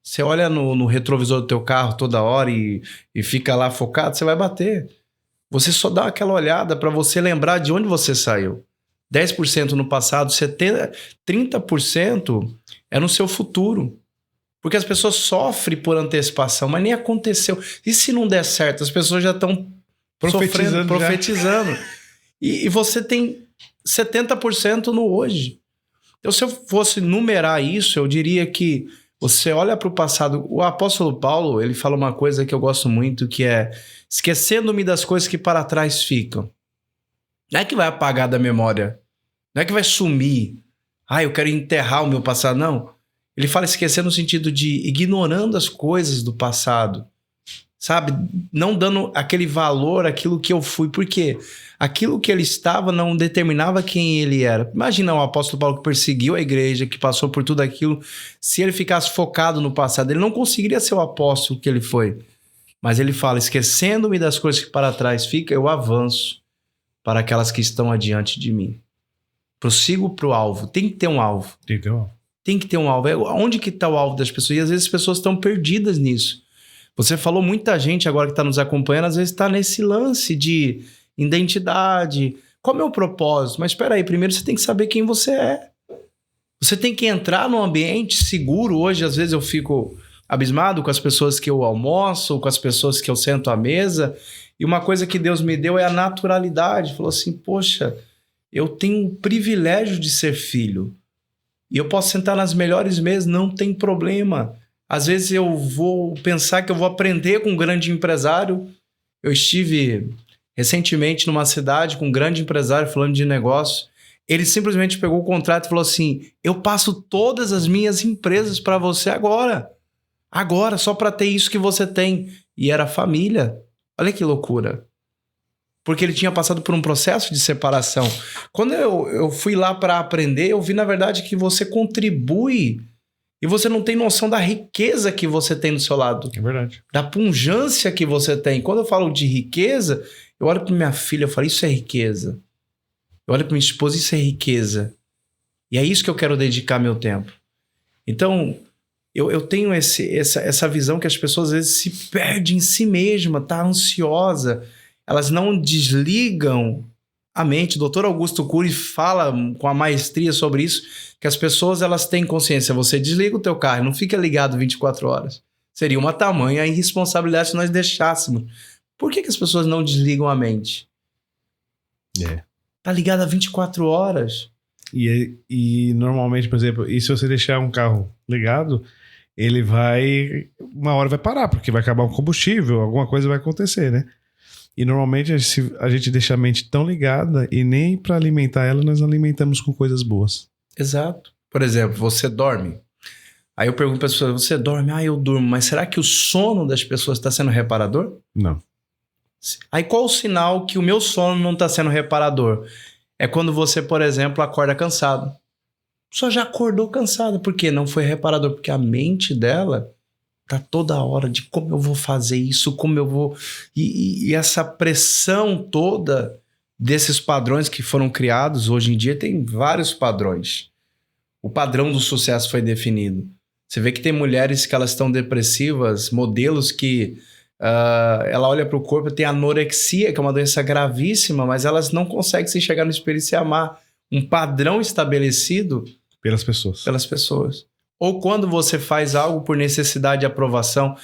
Você olha no retrovisor do teu carro toda hora e fica lá focado, você vai bater. Você só dá aquela olhada para você lembrar de onde você saiu. 10% no passado, 30% é no seu futuro. Porque as pessoas sofrem por antecipação, mas nem aconteceu. E se não der certo? As pessoas já estão profetizando. E você tem 70% no hoje. Então, se eu fosse numerar isso, eu diria que você olha para o passado. O apóstolo Paulo, ele fala uma coisa que eu gosto muito, que é esquecendo-me das coisas que para trás ficam. Não é que vai apagar da memória. Não é que vai sumir. Eu quero enterrar o meu passado. Não. Ele fala esquecer no sentido de ignorando as coisas do passado, sabe? Não dando aquele valor àquilo que eu fui, porque aquilo que ele estava não determinava quem ele era. Imagina o apóstolo Paulo que perseguiu a igreja, que passou por tudo aquilo. Se ele ficasse focado no passado, ele não conseguiria ser o apóstolo que ele foi. Mas ele fala, esquecendo-me das coisas que para trás ficam, eu avanço para aquelas que estão adiante de mim. Prossigo para o alvo. Tem que ter um alvo. Tem que ter um alvo. Onde que está o alvo das pessoas? E às vezes as pessoas estão perdidas nisso. Você falou, muita gente agora que está nos acompanhando, às vezes está nesse lance de identidade. Qual é o meu propósito? Mas espera aí, primeiro você tem que saber quem você é. Você tem que entrar num ambiente seguro. Hoje, às vezes, eu fico abismado com as pessoas que eu almoço, com as pessoas que eu sento à mesa. E uma coisa que Deus me deu é a naturalidade. Falou assim, poxa, eu tenho o privilégio de ser filho. E eu posso sentar nas melhores mesas, não tem problema. Às vezes eu vou pensar que eu vou aprender com um grande empresário. Eu estive recentemente numa cidade com um grande empresário falando de negócio. Ele simplesmente pegou o contrato e falou assim, eu passo todas as minhas empresas para você agora. Agora, só para ter isso que você tem. E era família. Olha que loucura. Porque ele tinha passado por um processo de separação. Quando eu fui lá para aprender, eu vi, na verdade, que você contribui e você não tem noção da riqueza que você tem do seu lado. É verdade. Da pujança que você tem. Quando eu falo de riqueza, eu olho para minha filha e falo, isso é riqueza. Eu olho para minha esposa, isso é riqueza. E é isso que eu quero dedicar meu tempo. Então, eu tenho essa visão que as pessoas, às vezes, se perdem em si mesma, tá ansiosa. Elas não desligam a mente. O Dr. Augusto Cury fala com a maestria sobre isso, que as pessoas elas têm consciência. Você desliga o teu carro, não fica ligado 24 horas. Seria uma tamanha irresponsabilidade se nós deixássemos. Por que as pessoas não desligam a mente? Tá ligada 24 horas. E normalmente, por exemplo, e se você deixar um carro ligado, ele vai... Uma hora vai parar, porque vai acabar o combustível, alguma coisa vai acontecer, né? E normalmente a gente deixa a mente tão ligada e nem para alimentar ela nós alimentamos com coisas boas. Exato. Por exemplo, você dorme. Aí eu pergunto para as pessoas, você dorme? Eu durmo. Mas será que o sono das pessoas está sendo reparador? Não. Aí qual o sinal que o meu sono não está sendo reparador? É quando você, por exemplo, acorda cansado. A pessoa já acordou cansada. Por quê? Não foi reparador. Porque a mente dela... tá toda hora de como eu vou fazer isso, como eu vou... E essa pressão toda desses padrões que foram criados, hoje em dia tem vários padrões. O padrão do sucesso foi definido. Você vê que tem mulheres que elas estão depressivas, modelos que ela olha para o corpo, tem anorexia, que é uma doença gravíssima, mas elas não conseguem se enxergar no espelho e se amar. Um padrão estabelecido... Pelas pessoas. Pelas pessoas. Ou quando você faz algo por necessidade de aprovação.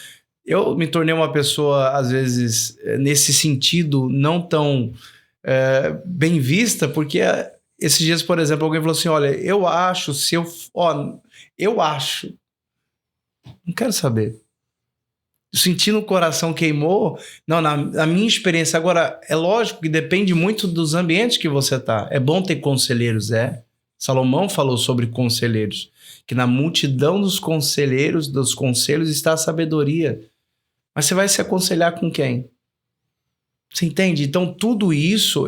Eu me tornei uma pessoa, às vezes, nesse sentido, não tão bem vista, porque esses dias, por exemplo, alguém falou assim, olha, eu acho, eu acho. Não quero saber. sentindo o coração queimou. Não, na minha experiência. Agora, é lógico que depende muito dos ambientes que você tá. É bom ter conselheiros, Salomão falou sobre conselheiros, que na multidão dos conselheiros, dos conselhos, está a sabedoria. Mas você vai se aconselhar com quem? Você entende? Então, tudo isso,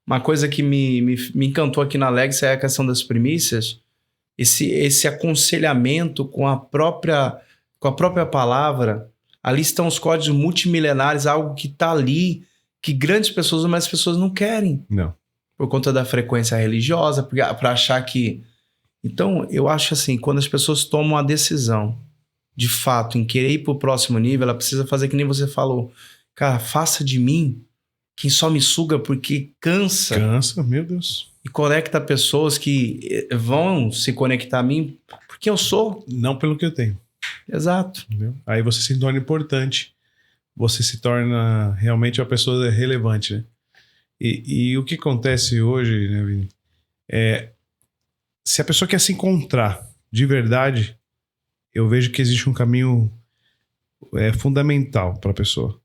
uma coisa que me encantou aqui na Legacy é a questão das primícias, esse aconselhamento com a própria palavra. Ali estão os códigos multimilenares, algo que está ali, que grandes pessoas, mas as pessoas não querem. Não. Por conta da frequência religiosa, para achar que... Então, eu acho assim, quando as pessoas tomam a decisão, de fato, em querer ir para o próximo nível, ela precisa fazer que nem você falou. Cara, faça de mim quem só me suga porque cansa. Cansa, meu Deus. E conecta pessoas que vão se conectar a mim porque eu sou. Não pelo que eu tenho. Exato. Entendeu? Aí você se torna importante. Você se torna realmente uma pessoa relevante, né? E o que acontece hoje, né, Vini? Se a pessoa quer se encontrar de verdade, eu vejo que existe um caminho fundamental para a pessoa.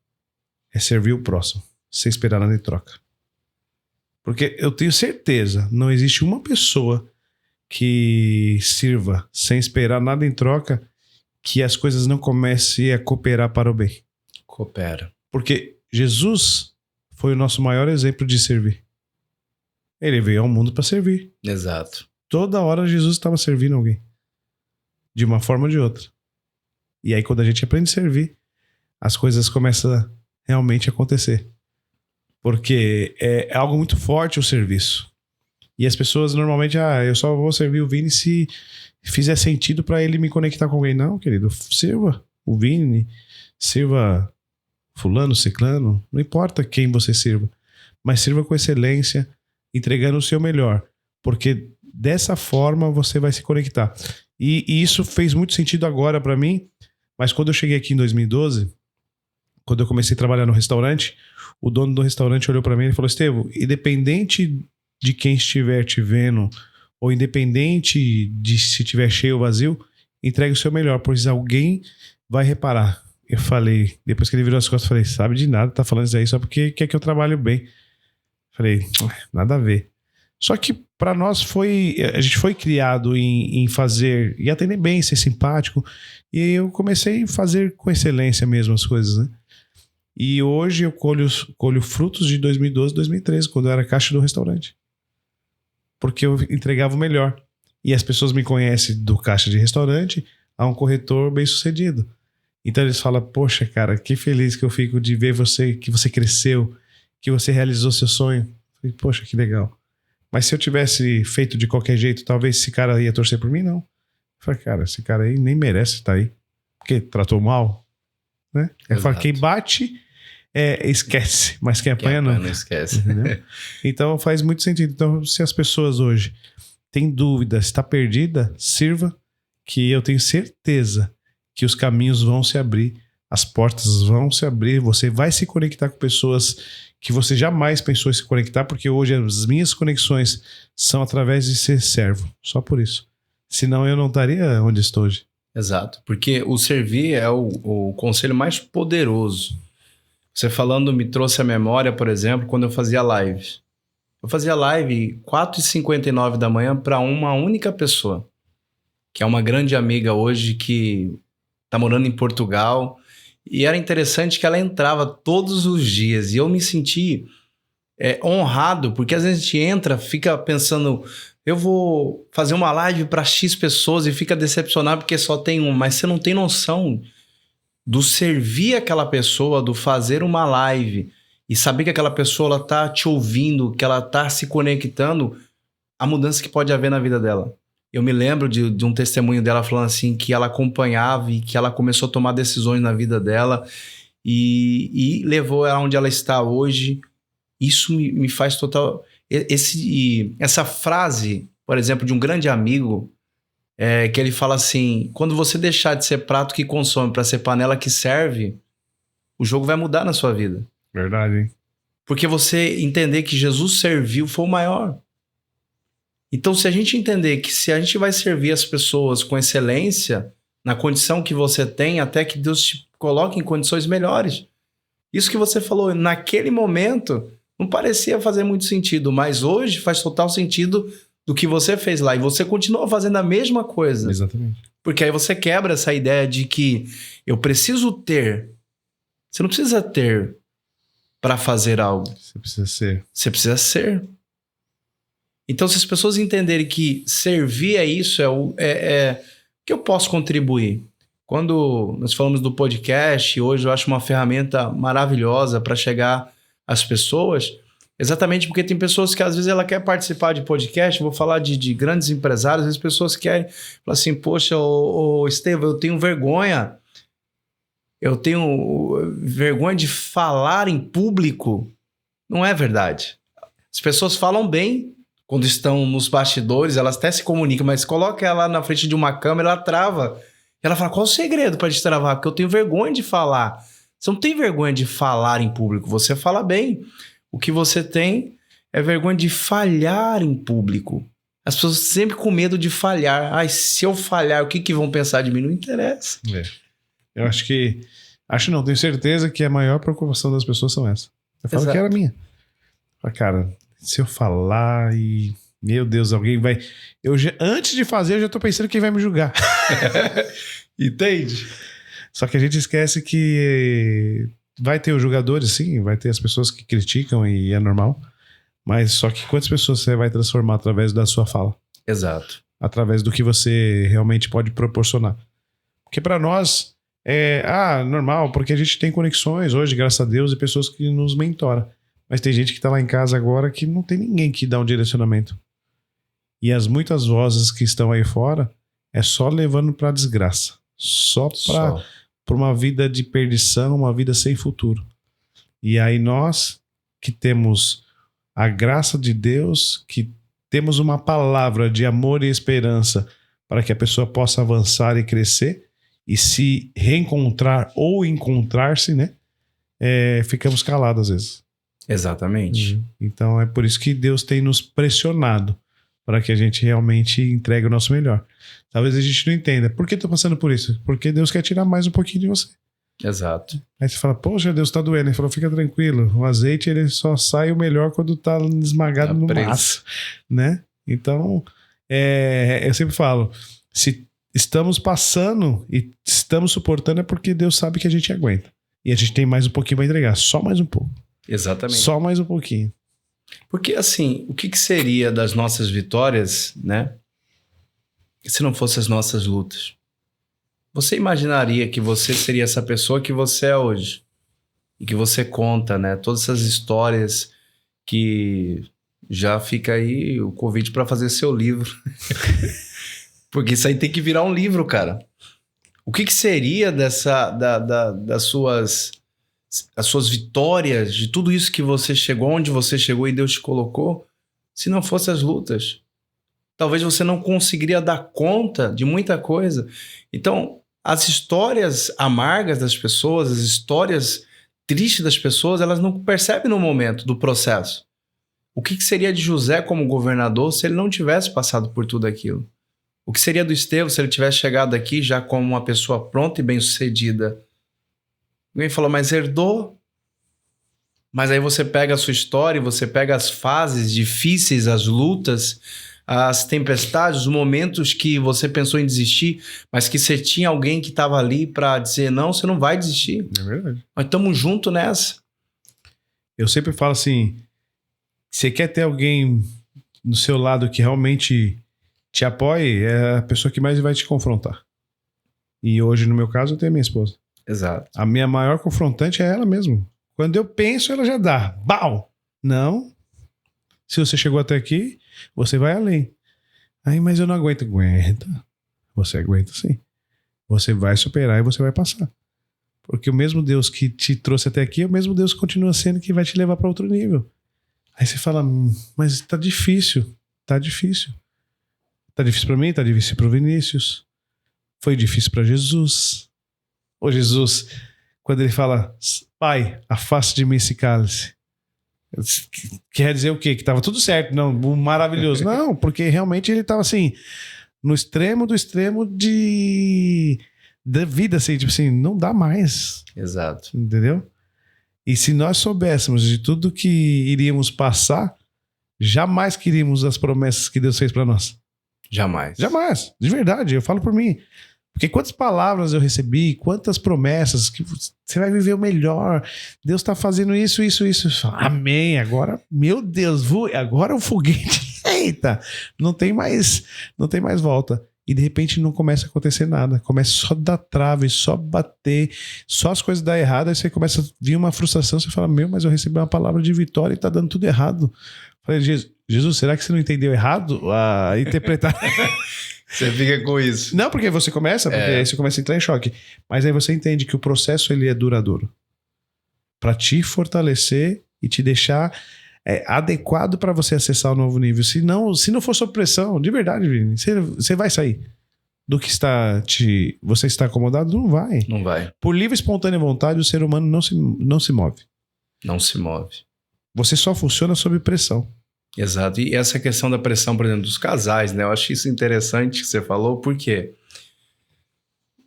É servir o próximo, sem esperar nada em troca. Porque eu tenho certeza, não existe uma pessoa que sirva sem esperar nada em troca que as coisas não comecem a cooperar para o bem. Coopera. Porque Jesus foi o nosso maior exemplo de servir. Ele veio ao mundo para servir. Exato. Toda hora Jesus estava servindo alguém. De uma forma ou de outra. E aí quando a gente aprende a servir, as coisas começam realmente a acontecer. Porque é algo muito forte o serviço. E as pessoas normalmente, eu só vou servir o Vini se fizer sentido para ele me conectar com alguém. Não, querido, sirva o Vini, sirva fulano, ciclano, não importa quem você sirva, mas sirva com excelência, entregando o seu melhor, porque dessa forma você vai se conectar. E isso fez muito sentido agora para mim, mas quando eu cheguei aqui em 2012, quando eu comecei a trabalhar no restaurante, o dono do restaurante olhou para mim e falou: Estevão, independente de quem estiver te vendo, ou independente de se estiver cheio ou vazio, entregue o seu melhor, pois alguém vai reparar. Eu falei, depois que ele virou as costas, eu falei: sabe de nada, tá falando isso aí só porque quer que eu trabalhe bem. Falei, nada a ver. Só que para nós a gente foi criado em fazer e atender bem, ser simpático, e eu comecei a fazer com excelência mesmo as coisas, né? E hoje eu colho frutos de 2012, 2013, quando eu era caixa do restaurante. Porque eu entregava o melhor. E as pessoas me conhecem do caixa de restaurante a um corretor bem sucedido. Então eles falam: poxa, cara, que feliz que eu fico de ver você, que você cresceu, que você realizou seu sonho. Eu falei, poxa, que legal. Mas se eu tivesse feito de qualquer jeito, talvez esse cara ia torcer por mim, não. Eu falei, cara, esse cara aí nem merece estar aí. Porque tratou mal, né? Eu falo, quem bate, esquece. Mas quem apanha, não. Não esquece. Entendeu? Então faz muito sentido. Então, se as pessoas hoje têm dúvida, está perdida, sirva, que eu tenho certeza que os caminhos vão se abrir, as portas vão se abrir, você vai se conectar com pessoas que você jamais pensou em se conectar, porque hoje as minhas conexões são através de ser servo, só por isso. Senão eu não estaria onde estou hoje. Exato, porque o servir é o conselho mais poderoso. Você falando me trouxe à memória, por exemplo, quando eu fazia lives. Eu fazia live 4h59 da manhã para uma única pessoa, que é uma grande amiga hoje que está morando em Portugal. E era interessante que ela entrava todos os dias. E eu me senti honrado, porque às vezes a gente entra, fica pensando, eu vou fazer uma live para X pessoas e fica decepcionado porque só tem um. Mas você não tem noção do servir aquela pessoa, do fazer uma live e saber que aquela pessoa ela tá te ouvindo, que ela tá se conectando, a mudança que pode haver na vida dela. Eu me lembro de um testemunho dela falando assim, que ela acompanhava e que ela começou a tomar decisões na vida dela e levou ela onde ela está hoje. Isso me faz total... Essa frase, por exemplo, de um grande amigo, que ele fala assim, quando você deixar de ser prato que consome para ser panela que serve, o jogo vai mudar na sua vida. Verdade, hein? Porque você entender que Jesus serviu foi o maior. Então, se a gente entender que se a gente vai servir as pessoas com excelência, na condição que você tem, até que Deus te coloque em condições melhores. Isso que você falou, naquele momento, não parecia fazer muito sentido, mas hoje faz total sentido do que você fez lá. E você continua fazendo a mesma coisa. Exatamente. Porque aí você quebra essa ideia de que eu preciso ter. Você não precisa ter para fazer algo. Você precisa ser. Você precisa ser. Então, se as pessoas entenderem que servir é isso, que eu posso contribuir. Quando nós falamos do podcast, hoje eu acho uma ferramenta maravilhosa para chegar às pessoas, exatamente porque tem pessoas que às vezes ela quer participar de podcast, vou falar de grandes empresários, às vezes pessoas querem falar assim, poxa, Estevão, eu tenho vergonha de falar em público. Não é verdade. As pessoas falam bem quando estão nos bastidores, elas até se comunicam, mas coloca ela na frente de uma câmera, ela trava. Ela fala, qual o segredo para destravar? Porque eu tenho vergonha de falar. Você não tem vergonha de falar em público, você fala bem. O que você tem é vergonha de falhar em público. As pessoas sempre com medo de falhar. Ai, se eu falhar, o que vão pensar de mim? Não interessa. Eu acho não, tenho certeza que a maior preocupação das pessoas são essa. Eu falo que era minha. Cara, se eu falar e... Meu Deus, alguém vai... Antes de fazer, eu já tô pensando quem vai me julgar. Entende? Só que a gente esquece que vai ter os julgadores, sim, vai ter as pessoas que criticam e é normal. Mas só que quantas pessoas você vai transformar através da sua fala? Exato. Através do que você realmente pode proporcionar. Porque para nós é normal, porque a gente tem conexões hoje, graças a Deus, e pessoas que nos mentoram. Mas tem gente que tá lá em casa agora que não tem ninguém que dá um direcionamento. E as muitas vozes que estão aí fora é só levando pra desgraça. Só pra uma vida de perdição, uma vida sem futuro. E aí nós que temos a graça de Deus, que temos uma palavra de amor e esperança para que a pessoa possa avançar e crescer e se reencontrar ou encontrar-se, né? Ficamos calados às vezes. Exatamente. Então é por isso que Deus tem nos pressionado para que a gente realmente entregue o nosso melhor. Talvez a gente não entenda. Por que eu tô passando por isso? Porque Deus quer tirar mais um pouquinho de você. Exato. Aí você fala, poxa, Deus tá doendo. Ele falou, fica tranquilo. O azeite, ele só sai o melhor quando tá esmagado no maço, né? Então, eu sempre falo, se estamos passando e estamos suportando é porque Deus sabe que a gente aguenta. E a gente tem mais um pouquinho para entregar. Só mais um pouco. Exatamente. Só mais um pouquinho. Porque, assim, o que seria das nossas vitórias, né? Se não fossem as nossas lutas? Você imaginaria que você seria essa pessoa que você é hoje? E que você conta, né? Todas essas histórias que já fica aí o convite para fazer seu livro. Porque isso aí tem que virar um livro, cara. O que seria das suas vitórias, de tudo isso que você chegou, onde você chegou e Deus te colocou, se não fossem as lutas? Talvez você não conseguiria dar conta de muita coisa. Então, as histórias amargas das pessoas, as histórias tristes das pessoas, elas não percebem no momento do processo. O que seria de José como governador se ele não tivesse passado por tudo aquilo? O que seria do Estevão se ele tivesse chegado aqui já como uma pessoa pronta e bem-sucedida? Alguém falou, mas herdou? Mas aí você pega a sua história, você pega as fases difíceis, as lutas, as tempestades, os momentos que você pensou em desistir, mas que você tinha alguém que estava ali para dizer, não, você não vai desistir. É verdade. Nós estamos juntos nessa. Eu sempre falo assim, você quer ter alguém do seu lado que realmente te apoie, é a pessoa que mais vai te confrontar. E hoje, no meu caso, eu tenho a minha esposa. Exato. A minha maior confrontante é ela mesmo. Quando eu penso, ela já dá. Bau! Não. Se você chegou até aqui, você vai além. Aí, mas eu não aguento. Aguenta. Você aguenta sim. Você vai superar e você vai passar. Porque o mesmo Deus que te trouxe até aqui é o mesmo Deus que continua sendo que vai te levar para outro nível. Aí você fala, mas tá difícil. Tá difícil. Tá difícil para mim, tá difícil pro Vinícius. Foi difícil para Jesus. Ô Jesus, quando ele fala, Pai, afaste de mim esse cálice. Quer dizer o quê? Que tava tudo certo, não, maravilhoso. Não, porque realmente ele tava assim, no extremo do extremo da vida, assim, tipo assim, não dá mais. Exato. Entendeu? E se nós soubéssemos de tudo que iríamos passar, jamais queríamos as promessas que Deus fez pra nós. Jamais. Jamais. De verdade, eu falo por mim. Porque quantas palavras eu recebi, quantas promessas, que você vai viver o melhor, Deus tá fazendo isso. Eu falo, amém, agora, meu Deus, agora o foguete, eita, não tem mais volta. E de repente não começa a acontecer nada, começa só a dar trave, só bater, só as coisas dar errado, aí você começa a vir uma frustração, você fala, mas eu recebi uma palavra de vitória e tá dando tudo errado. Eu falei, Jesus, será que você não entendeu errado a interpretar? Você fica com isso. Não, porque você começa, aí você começa a entrar em choque. Mas aí você entende que o processo ele é duradouro. Para te fortalecer e te deixar adequado para você acessar o novo nível. Se não for sob pressão, de verdade, Vini, você vai sair do que você está acomodado? Não vai. Não vai. Por livre e espontânea vontade, o ser humano não se move. Não se move. Você só funciona sob pressão. Exato. E essa questão da pressão, por exemplo, dos casais, né? Eu acho isso interessante que você falou, porque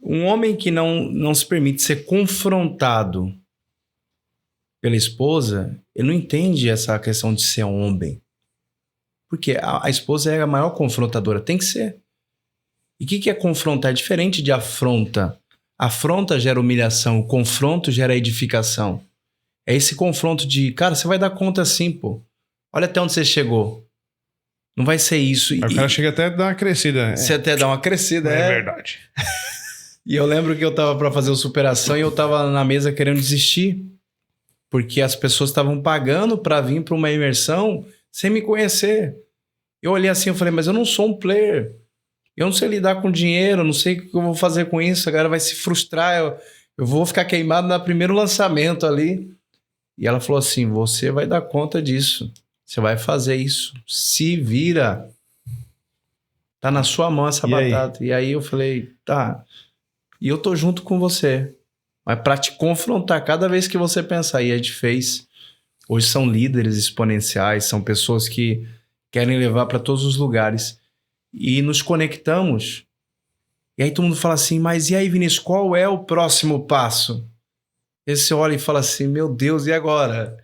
um homem que não se permite ser confrontado pela esposa, ele não entende essa questão de ser homem. Porque a esposa é a maior confrontadora, tem que ser. E o que é confrontar? É diferente de afronta. Afronta gera humilhação, o confronto gera edificação. É esse confronto de, cara, você vai dar conta assim, pô. Olha até onde você chegou. Não vai ser isso. O cara chega até a dar uma crescida. Você até dá uma crescida, é verdade. E eu lembro que eu tava pra fazer o superação e eu tava na mesa querendo desistir. Porque as pessoas estavam pagando pra vir pra uma imersão sem me conhecer. Eu olhei assim e falei, mas eu não sou um player. Eu não sei lidar com dinheiro, eu não sei o que eu vou fazer com isso. A galera vai se frustrar. Eu vou ficar queimado no primeiro lançamento ali. E ela falou assim, você vai dar conta disso. Você vai fazer isso. Se vira. Tá na sua mão essa batata. E aí eu falei, tá. E eu tô junto com você. Mas pra te confrontar cada vez que você pensar. E a gente fez. Hoje são líderes exponenciais. São pessoas que querem levar para todos os lugares. E nos conectamos. E aí todo mundo fala assim, mas e aí, Vinícius, qual é o próximo passo? E você olha e fala assim, meu Deus, e agora?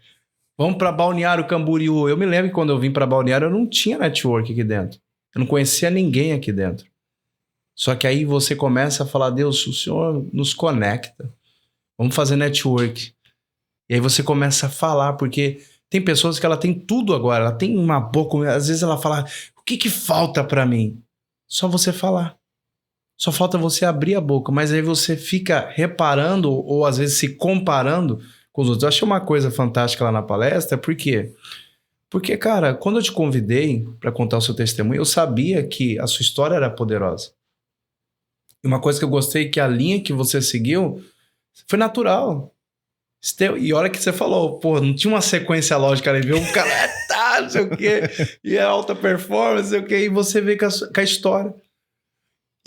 Vamos para Balneário Camboriú. Eu me lembro que quando eu vim para Balneário, eu não tinha network aqui dentro. Eu não conhecia ninguém aqui dentro. Só que aí você começa a falar, Deus, o Senhor nos conecta. Vamos fazer network. E aí você começa a falar, porque tem pessoas que ela tem tudo agora. Ela tem uma boca, às vezes ela fala, o que falta para mim? Só você falar. Só falta você abrir a boca. Mas aí você fica reparando, ou às vezes se comparando com os outros. Eu achei uma coisa fantástica lá na palestra, por quê? Porque, cara, quando eu te convidei para contar o seu testemunho, eu sabia que a sua história era poderosa. E uma coisa que eu gostei, que a linha que você seguiu foi natural. E olha que você falou, pô, não tinha uma sequência lógica ali, viu? O cara, não sei o quê, e é alta performance, não sei o quê, e você vê com a história.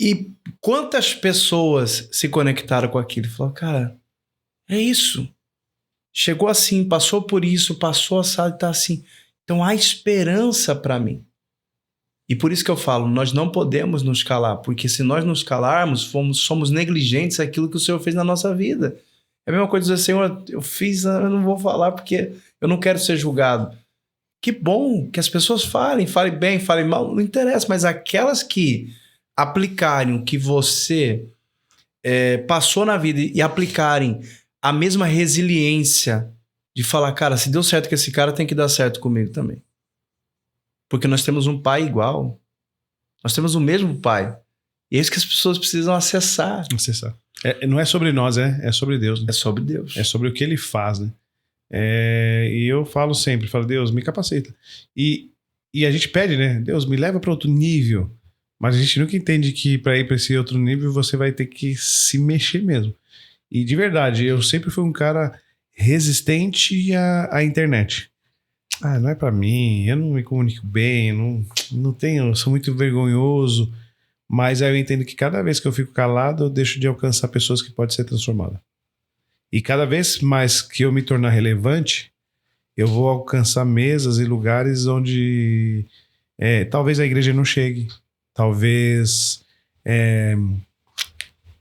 E quantas pessoas se conectaram com aquilo? Falaram, cara, é isso. Chegou assim, passou por isso, passou assado e tá assim. Então há esperança para mim. E por isso que eu falo, nós não podemos nos calar, porque se nós nos calarmos, somos negligentes àquilo que o Senhor fez na nossa vida. É a mesma coisa dizer, Senhor, eu fiz, eu não vou falar porque eu não quero ser julgado. Que bom que as pessoas falem bem, falem mal, não interessa, mas aquelas que aplicarem o que você passou na vida e aplicarem a mesma resiliência de falar, cara, se deu certo com esse cara, tem que dar certo comigo também. Porque nós temos um pai igual. Nós temos o mesmo pai. E é isso que as pessoas precisam acessar. Não é sobre nós, é sobre Deus. Né? É sobre Deus. É sobre o que ele faz, né? E eu falo sempre, Deus, me capacita. E a gente pede, né? Deus, me leva para outro nível. Mas a gente nunca entende que para ir para esse outro nível você vai ter que se mexer mesmo. E de verdade, eu sempre fui um cara resistente à internet. Não é para mim, eu não me comunico bem, não tenho, eu sou muito vergonhoso. Mas aí eu entendo que cada vez que eu fico calado, eu deixo de alcançar pessoas que podem ser transformadas. E cada vez mais que eu me tornar relevante, eu vou alcançar mesas e lugares onde talvez a igreja não chegue. Talvez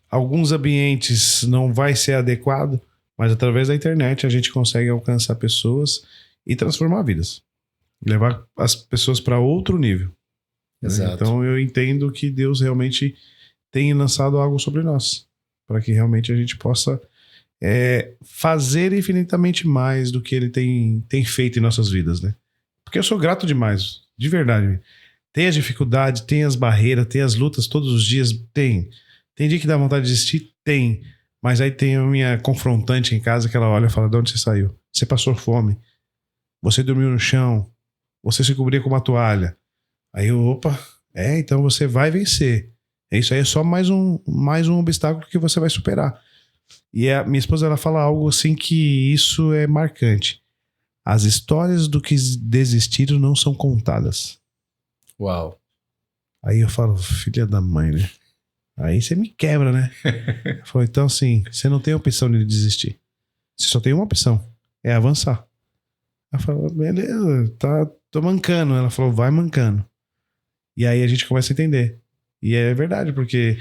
alguns ambientes não vai ser adequado, mas através da internet a gente consegue alcançar pessoas e transformar vidas. Levar as pessoas para outro nível. Né? Exato. Então eu entendo que Deus realmente tem lançado algo sobre nós, para que realmente a gente possa fazer infinitamente mais do que Ele tem feito em nossas vidas, né? Porque eu sou grato demais, de verdade. Tem as dificuldades, tem as barreiras, tem as lutas todos os dias, tem. Tem dia que dá vontade de desistir? Tem. Mas aí tem a minha confrontante em casa que ela olha e fala: de onde você saiu? Você passou fome. Você dormiu no chão. Você se cobria com uma toalha. Aí eu, opa, então você vai vencer. Isso aí é só mais um obstáculo que você vai superar. E a minha esposa, ela fala algo assim que isso é marcante. As histórias do que desistiram não são contadas. Uau. Aí eu falo: filha da mãe, né? Aí você me quebra, né? Falou: então assim, você não tem opção de desistir. Você só tem uma opção, é avançar. Ela falou: beleza, tô mancando. Ela falou: vai mancando. E aí a gente começa a entender. E é verdade, porque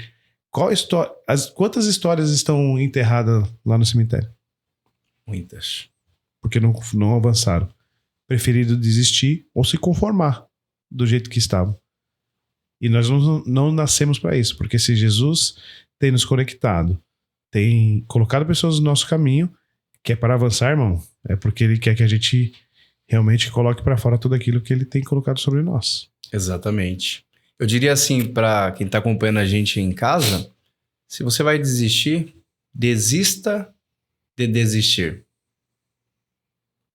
quantas histórias estão enterradas lá no cemitério? Muitas. Porque não avançaram. Preferiram desistir ou se conformar do jeito que estavam. E nós não nascemos para isso, porque se Jesus tem nos conectado, tem colocado pessoas no nosso caminho, que é para avançar, irmão, é porque Ele quer que a gente realmente coloque para fora tudo aquilo que Ele tem colocado sobre nós. Exatamente. Eu diria assim, para quem está acompanhando a gente em casa, se você vai desistir, desista de desistir.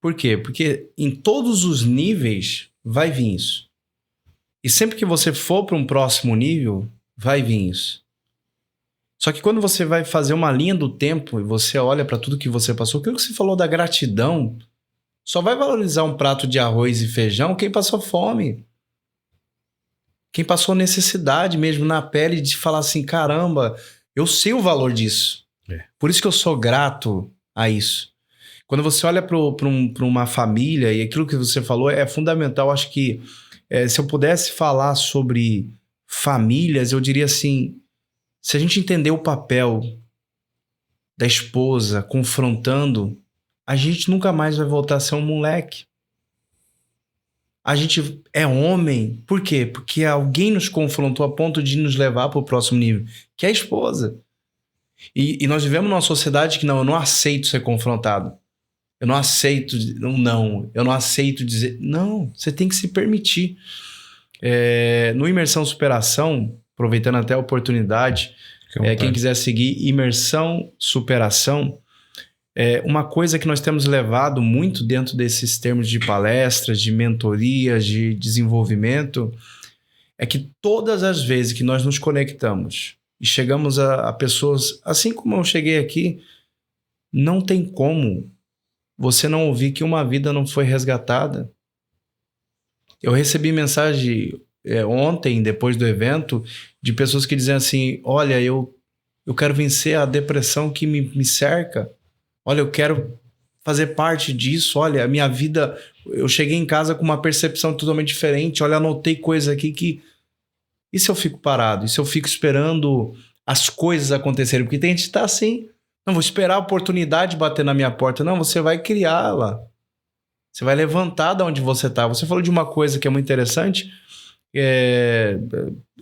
Por quê? Porque em todos os níveis vai vir isso. E sempre que você for para um próximo nível, vai vir isso. Só que quando você vai fazer uma linha do tempo e você olha para tudo que você passou, aquilo que você falou da gratidão, só vai valorizar um prato de arroz e feijão quem passou fome. Quem passou necessidade mesmo na pele de falar assim: caramba, eu sei o valor disso. Por isso que eu sou grato a isso. Quando você olha para uma família, e aquilo que você falou é fundamental, acho que se eu pudesse falar sobre famílias, eu diria assim: se a gente entender o papel da esposa confrontando, a gente nunca mais vai voltar a ser um moleque. A gente é homem. Por quê? Porque alguém nos confrontou a ponto de nos levar para o próximo nível, que é a esposa. E nós vivemos numa sociedade que eu não aceito ser confrontado. Eu não aceito eu não aceito dizer não. Você tem que se permitir. No Imersão Superação, aproveitando até a oportunidade, quem quiser seguir Imersão Superação, uma coisa que nós temos levado muito dentro desses termos de palestras, de mentorias, de desenvolvimento, é que todas as vezes que nós nos conectamos e chegamos a pessoas, assim como eu cheguei aqui, não tem como você não ouvir que uma vida não foi resgatada. Eu recebi mensagem ontem, depois do evento, de pessoas que dizem assim: olha, eu quero vencer a depressão que me cerca. Olha, eu quero fazer parte disso. Olha, a minha vida... Eu cheguei em casa com uma percepção totalmente diferente. Olha, anotei coisas aqui que... E se eu fico parado? E se eu fico esperando as coisas acontecerem? Porque tem gente que tá assim: não, vou esperar a oportunidade bater na minha porta. Não, você vai criá-la. Você vai levantar de onde você tá. Você falou de uma coisa que é muito interessante.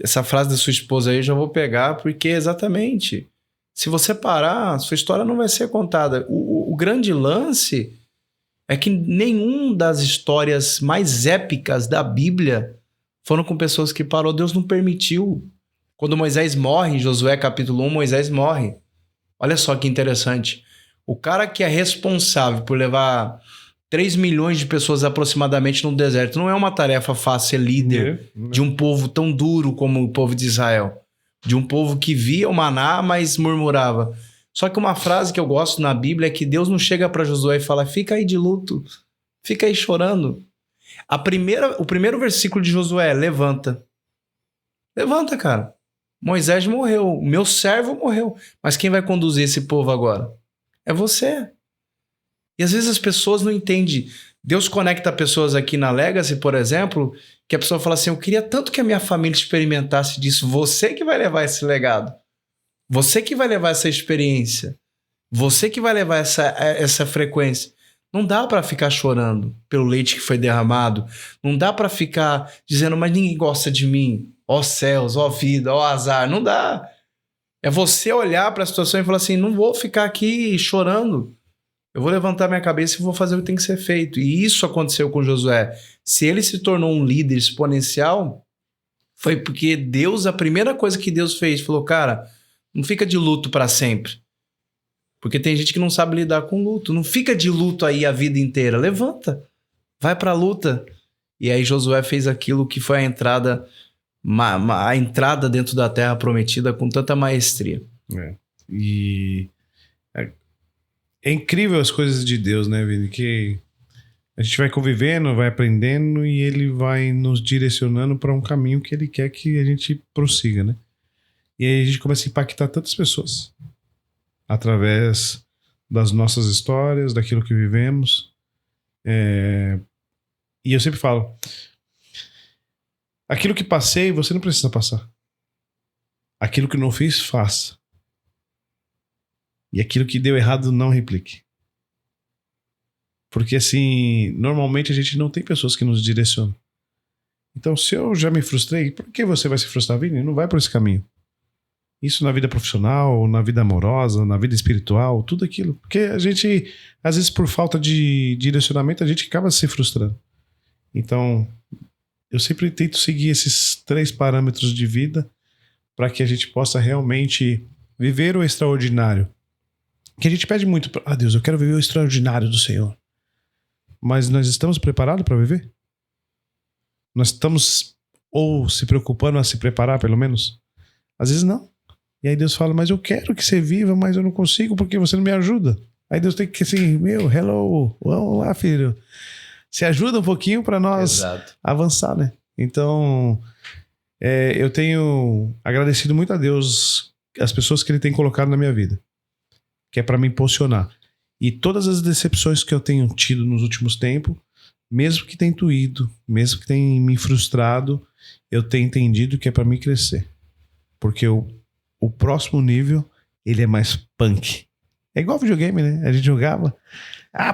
Essa frase da sua esposa aí eu já vou pegar, porque exatamente... Se você parar, sua história não vai ser contada. O grande lance é que nenhum das histórias mais épicas da Bíblia foram com pessoas que parou. Deus não permitiu. Quando Moisés morre, em Josué capítulo 1, Moisés morre. Olha só que interessante. O cara que é responsável por levar 3 milhões de pessoas aproximadamente no deserto, não é uma tarefa fácil ser líder de um povo tão duro como o povo de Israel. De um povo que via o maná, mas murmurava. Só que uma frase que eu gosto na Bíblia é que Deus não chega para Josué e fala: fica aí de luto, fica aí chorando. O primeiro versículo de Josué é: levanta. Levanta, cara. Moisés morreu, meu servo morreu. Mas quem vai conduzir esse povo agora? É você. E às vezes as pessoas não entendem. Deus conecta pessoas aqui na Legacy, por exemplo, que a pessoa fala assim: eu queria tanto que a minha família experimentasse disso. Você que vai levar esse legado. Você que vai levar essa experiência. Você que vai levar essa frequência. Não dá pra ficar chorando pelo leite que foi derramado. Não dá pra ficar dizendo, mas ninguém gosta de mim. Ó céus, ó vida, ó azar. Não dá. É você olhar pra situação e falar assim, não vou ficar aqui chorando. Eu vou levantar minha cabeça e vou fazer o que tem que ser feito. E isso aconteceu com Josué. Se ele se tornou um líder exponencial, foi porque Deus, a primeira coisa que Deus fez, falou, cara, não fica de luto pra sempre. Porque tem gente que não sabe lidar com luto. Não fica de luto aí a vida inteira. Levanta. Vai pra luta. E aí Josué fez aquilo que foi a entrada dentro da terra prometida com tanta maestria. E é incrível as coisas de Deus, né, Vini? Que a gente vai convivendo, vai aprendendo e ele vai nos direcionando para um caminho que ele quer que a gente prossiga, né? E aí a gente começa a impactar tantas pessoas através das nossas histórias, daquilo que vivemos. E eu sempre falo, aquilo que passei, você não precisa passar. Aquilo que não fiz, faça. E aquilo que deu errado, não replique. Porque assim, normalmente a gente não tem pessoas que nos direcionam. Então, se eu já me frustrei, por que você vai se frustrar, Vini? Não vai por esse caminho. Isso na vida profissional, na vida amorosa, na vida espiritual, tudo aquilo. Porque a gente, às vezes por falta de direcionamento, a gente acaba se frustrando. Então, eu sempre tento seguir esses 3 parâmetros de vida para que a gente possa realmente viver o extraordinário. Que a gente pede muito, Deus, eu quero viver o extraordinário do Senhor. Mas nós estamos preparados para viver? Nós estamos ou se preocupando a se preparar, pelo menos? Às vezes não. E aí Deus fala, mas eu quero que você viva, mas eu não consigo porque você não me ajuda. Aí Deus tem que assim, hello, vamos lá, filho. Se ajuda um pouquinho para nós avançar, né? Então, eu tenho agradecido muito a Deus as pessoas que Ele tem colocado na minha vida, que é para me impulsionar. E todas as decepções que eu tenho tido nos últimos tempos, mesmo que tenha doído, mesmo que tenha me frustrado, eu tenho entendido que é para mim crescer. Porque o próximo nível, ele é mais punk. É igual videogame, né? A gente jogava,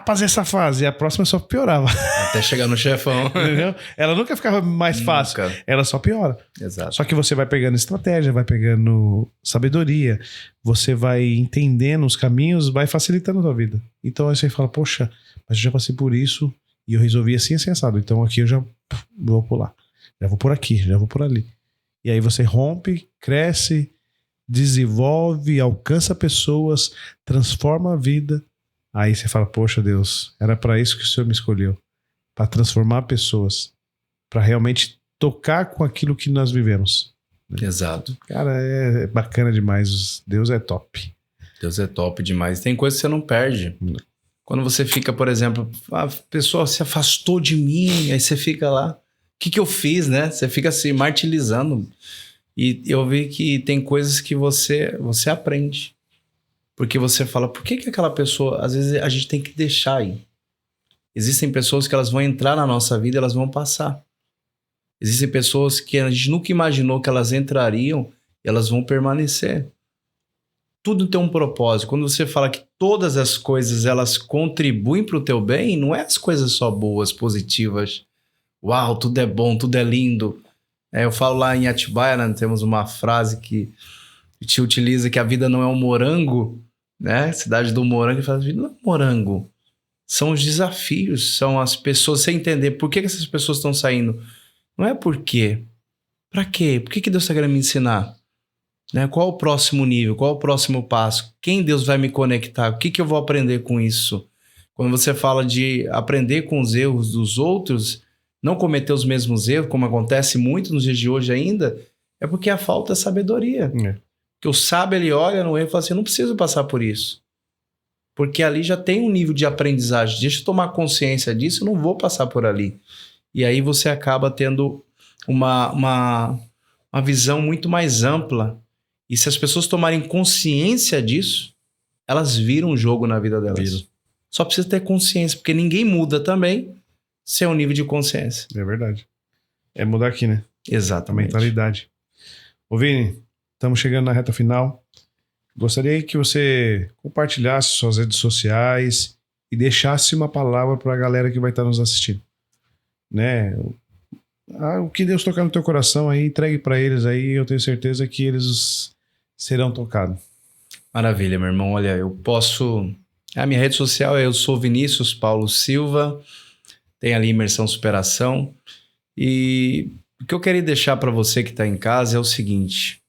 fazer essa fase, e a próxima só piorava. Até chegar no chefão. Entendeu? Ela nunca ficava mais fácil, ela só piora. Exato. Só que você vai pegando estratégia, vai pegando sabedoria, você vai entendendo os caminhos, vai facilitando a tua vida. Então aí você fala, poxa, mas eu já passei por isso e eu resolvi assim assado. Então aqui eu já vou pular. Já vou por aqui, já vou por ali. E aí você rompe, cresce, desenvolve, alcança pessoas, transforma a vida. Aí você fala, poxa Deus, era para isso que o Senhor me escolheu. Para transformar pessoas. Para realmente tocar com aquilo que nós vivemos. Exato. Cara, é bacana demais. Deus é top. Deus é top demais. Tem coisa que você não perde. Quando você fica, por exemplo, a pessoa se afastou de mim, aí você fica lá. O que eu fiz, né? Você fica se martirizando. E eu vi que tem coisas que você aprende. Porque você fala, por que aquela pessoa... Às vezes a gente tem que deixar aí. Existem pessoas que elas vão entrar na nossa vida e elas vão passar. Existem pessoas que a gente nunca imaginou que elas entrariam e elas vão permanecer. Tudo tem um propósito. Quando você fala que todas as coisas elas contribuem para o teu bem, não é as coisas só boas, positivas. Uau, tudo é bom, tudo é lindo. Eu falo lá em Atibaia, né, temos uma frase que a gente utiliza que a vida não é um morango, né? Cidade do morango, e fala, a vida não é um morango. São os desafios, são as pessoas, você entender por que essas pessoas estão saindo. Não é por quê. Pra quê? Por que Deus está querendo me ensinar? Né? Qual o próximo nível? Qual o próximo passo? Quem Deus vai me conectar? O que eu vou aprender com isso? Quando você fala de aprender com os erros dos outros, não cometer os mesmos erros, como acontece muito nos dias de hoje ainda, é porque a falta é sabedoria. Porque o sábio, ele olha no erro e fala assim, eu não preciso passar por isso. Porque ali já tem um nível de aprendizagem. Deixa eu tomar consciência disso, eu não vou passar por ali. E aí você acaba tendo uma visão muito mais ampla. E se as pessoas tomarem consciência disso, elas viram o jogo na vida delas. Viram. Só precisa ter consciência, porque ninguém muda também sem um nível de consciência. É verdade. É mudar aqui, né? Exatamente. A mentalidade. Ô Vini, estamos chegando na reta final. Gostaria que você compartilhasse suas redes sociais e deixasse uma palavra para a galera que vai estar nos assistindo, né? O que Deus tocar no teu coração aí, entregue para eles aí, eu tenho certeza que eles serão tocados. Maravilha, meu irmão. Olha, eu posso... A minha rede social é Eu Sou Vinícius Paulo Silva, tem ali Imersão Superação. E o que eu queria deixar para você que está em casa é o seguinte,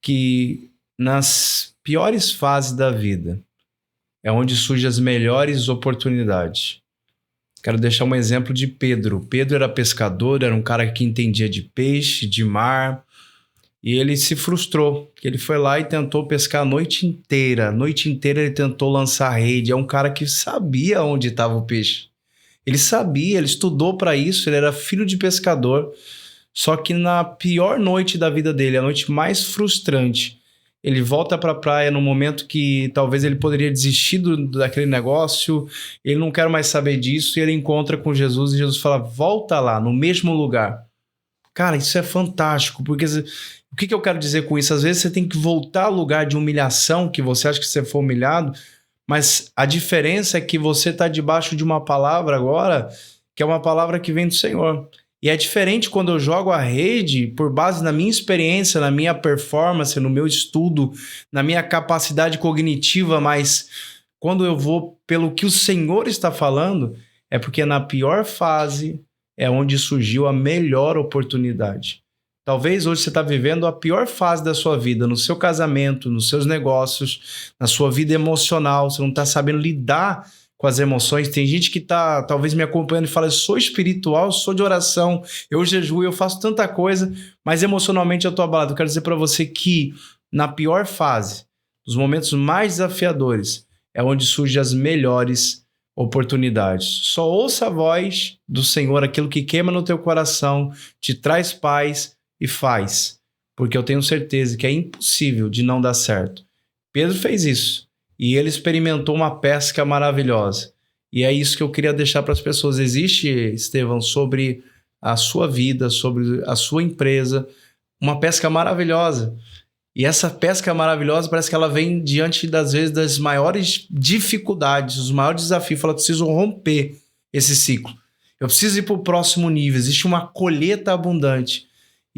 que nas piores fases da vida é onde surgem as melhores oportunidades. Quero deixar um exemplo de Pedro. Pedro era pescador, era um cara que entendia de peixe, de mar, e ele se frustrou. Ele foi lá e tentou pescar a noite inteira. A noite inteira ele tentou lançar rede. É um cara que sabia onde estava o peixe. Ele sabia, ele estudou para isso, ele era filho de pescador. Só que na pior noite da vida dele, a noite mais frustrante, ele volta para a praia no momento que talvez ele poderia desistir daquele negócio, ele não quer mais saber disso, e ele encontra com Jesus e Jesus fala, volta lá, no mesmo lugar. Cara, isso é fantástico, porque o que eu quero dizer com isso? Às vezes você tem que voltar ao lugar de humilhação, que você acha que você foi humilhado, mas a diferença é que você está debaixo de uma palavra agora, que é uma palavra que vem do Senhor. E é diferente quando eu jogo a rede por base na minha experiência, na minha performance, no meu estudo, na minha capacidade cognitiva, mas quando eu vou pelo que o Senhor está falando, é porque na pior fase é onde surgiu a melhor oportunidade. Talvez hoje você está vivendo a pior fase da sua vida, no seu casamento, nos seus negócios, na sua vida emocional, você não está sabendo lidar com as emoções. Tem gente que está talvez me acompanhando e fala, eu sou espiritual, eu sou de oração, eu jejuo, eu faço tanta coisa, mas emocionalmente eu estou abalado. Eu quero dizer para você que na pior fase, nos momentos mais desafiadores, é onde surgem as melhores oportunidades. Só ouça a voz do Senhor, aquilo que queima no teu coração, te traz paz e faz, porque eu tenho certeza que é impossível de não dar certo. Pedro fez isso. E ele experimentou uma pesca maravilhosa. E é isso que eu queria deixar para as pessoas. Existe, Estevão, sobre a sua vida, sobre a sua empresa, uma pesca maravilhosa. E essa pesca maravilhosa parece que ela vem diante, das vezes, das maiores dificuldades, os maiores desafios. Fala, eu preciso romper esse ciclo. Eu preciso ir para o próximo nível. Existe uma colheita abundante.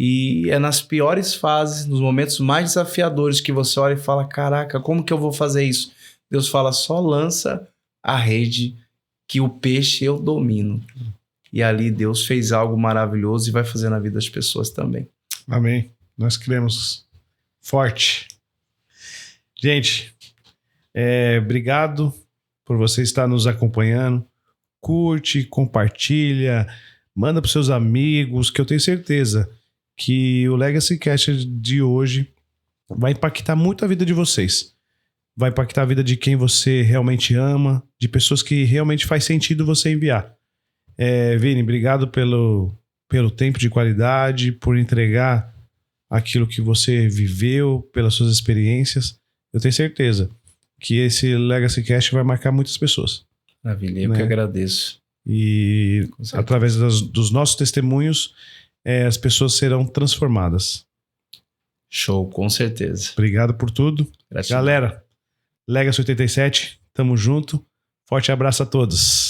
E é nas piores fases, nos momentos mais desafiadores que você olha e fala, caraca, como que eu vou fazer isso? Deus fala, só lança a rede que o peixe eu domino. E ali Deus fez algo maravilhoso e vai fazer na vida das pessoas também. Amém. Nós cremos forte. Gente, obrigado por você estar nos acompanhando. Curte, compartilha, manda para os seus amigos, que eu tenho certeza que o Legacy Cast de hoje vai impactar muito a vida de vocês. Vai impactar a vida de quem você realmente ama, de pessoas que realmente faz sentido você enviar. Vini, obrigado pelo tempo de qualidade, por entregar aquilo que você viveu, pelas suas experiências. Eu tenho certeza que esse Legacy Cast vai marcar muitas pessoas. Maravilha, eu que agradeço. E através dos nossos testemunhos, as pessoas serão transformadas. Show, com certeza. Obrigado por tudo. Gratidão. Galera, Legacy 87, tamo junto. Forte abraço a todos.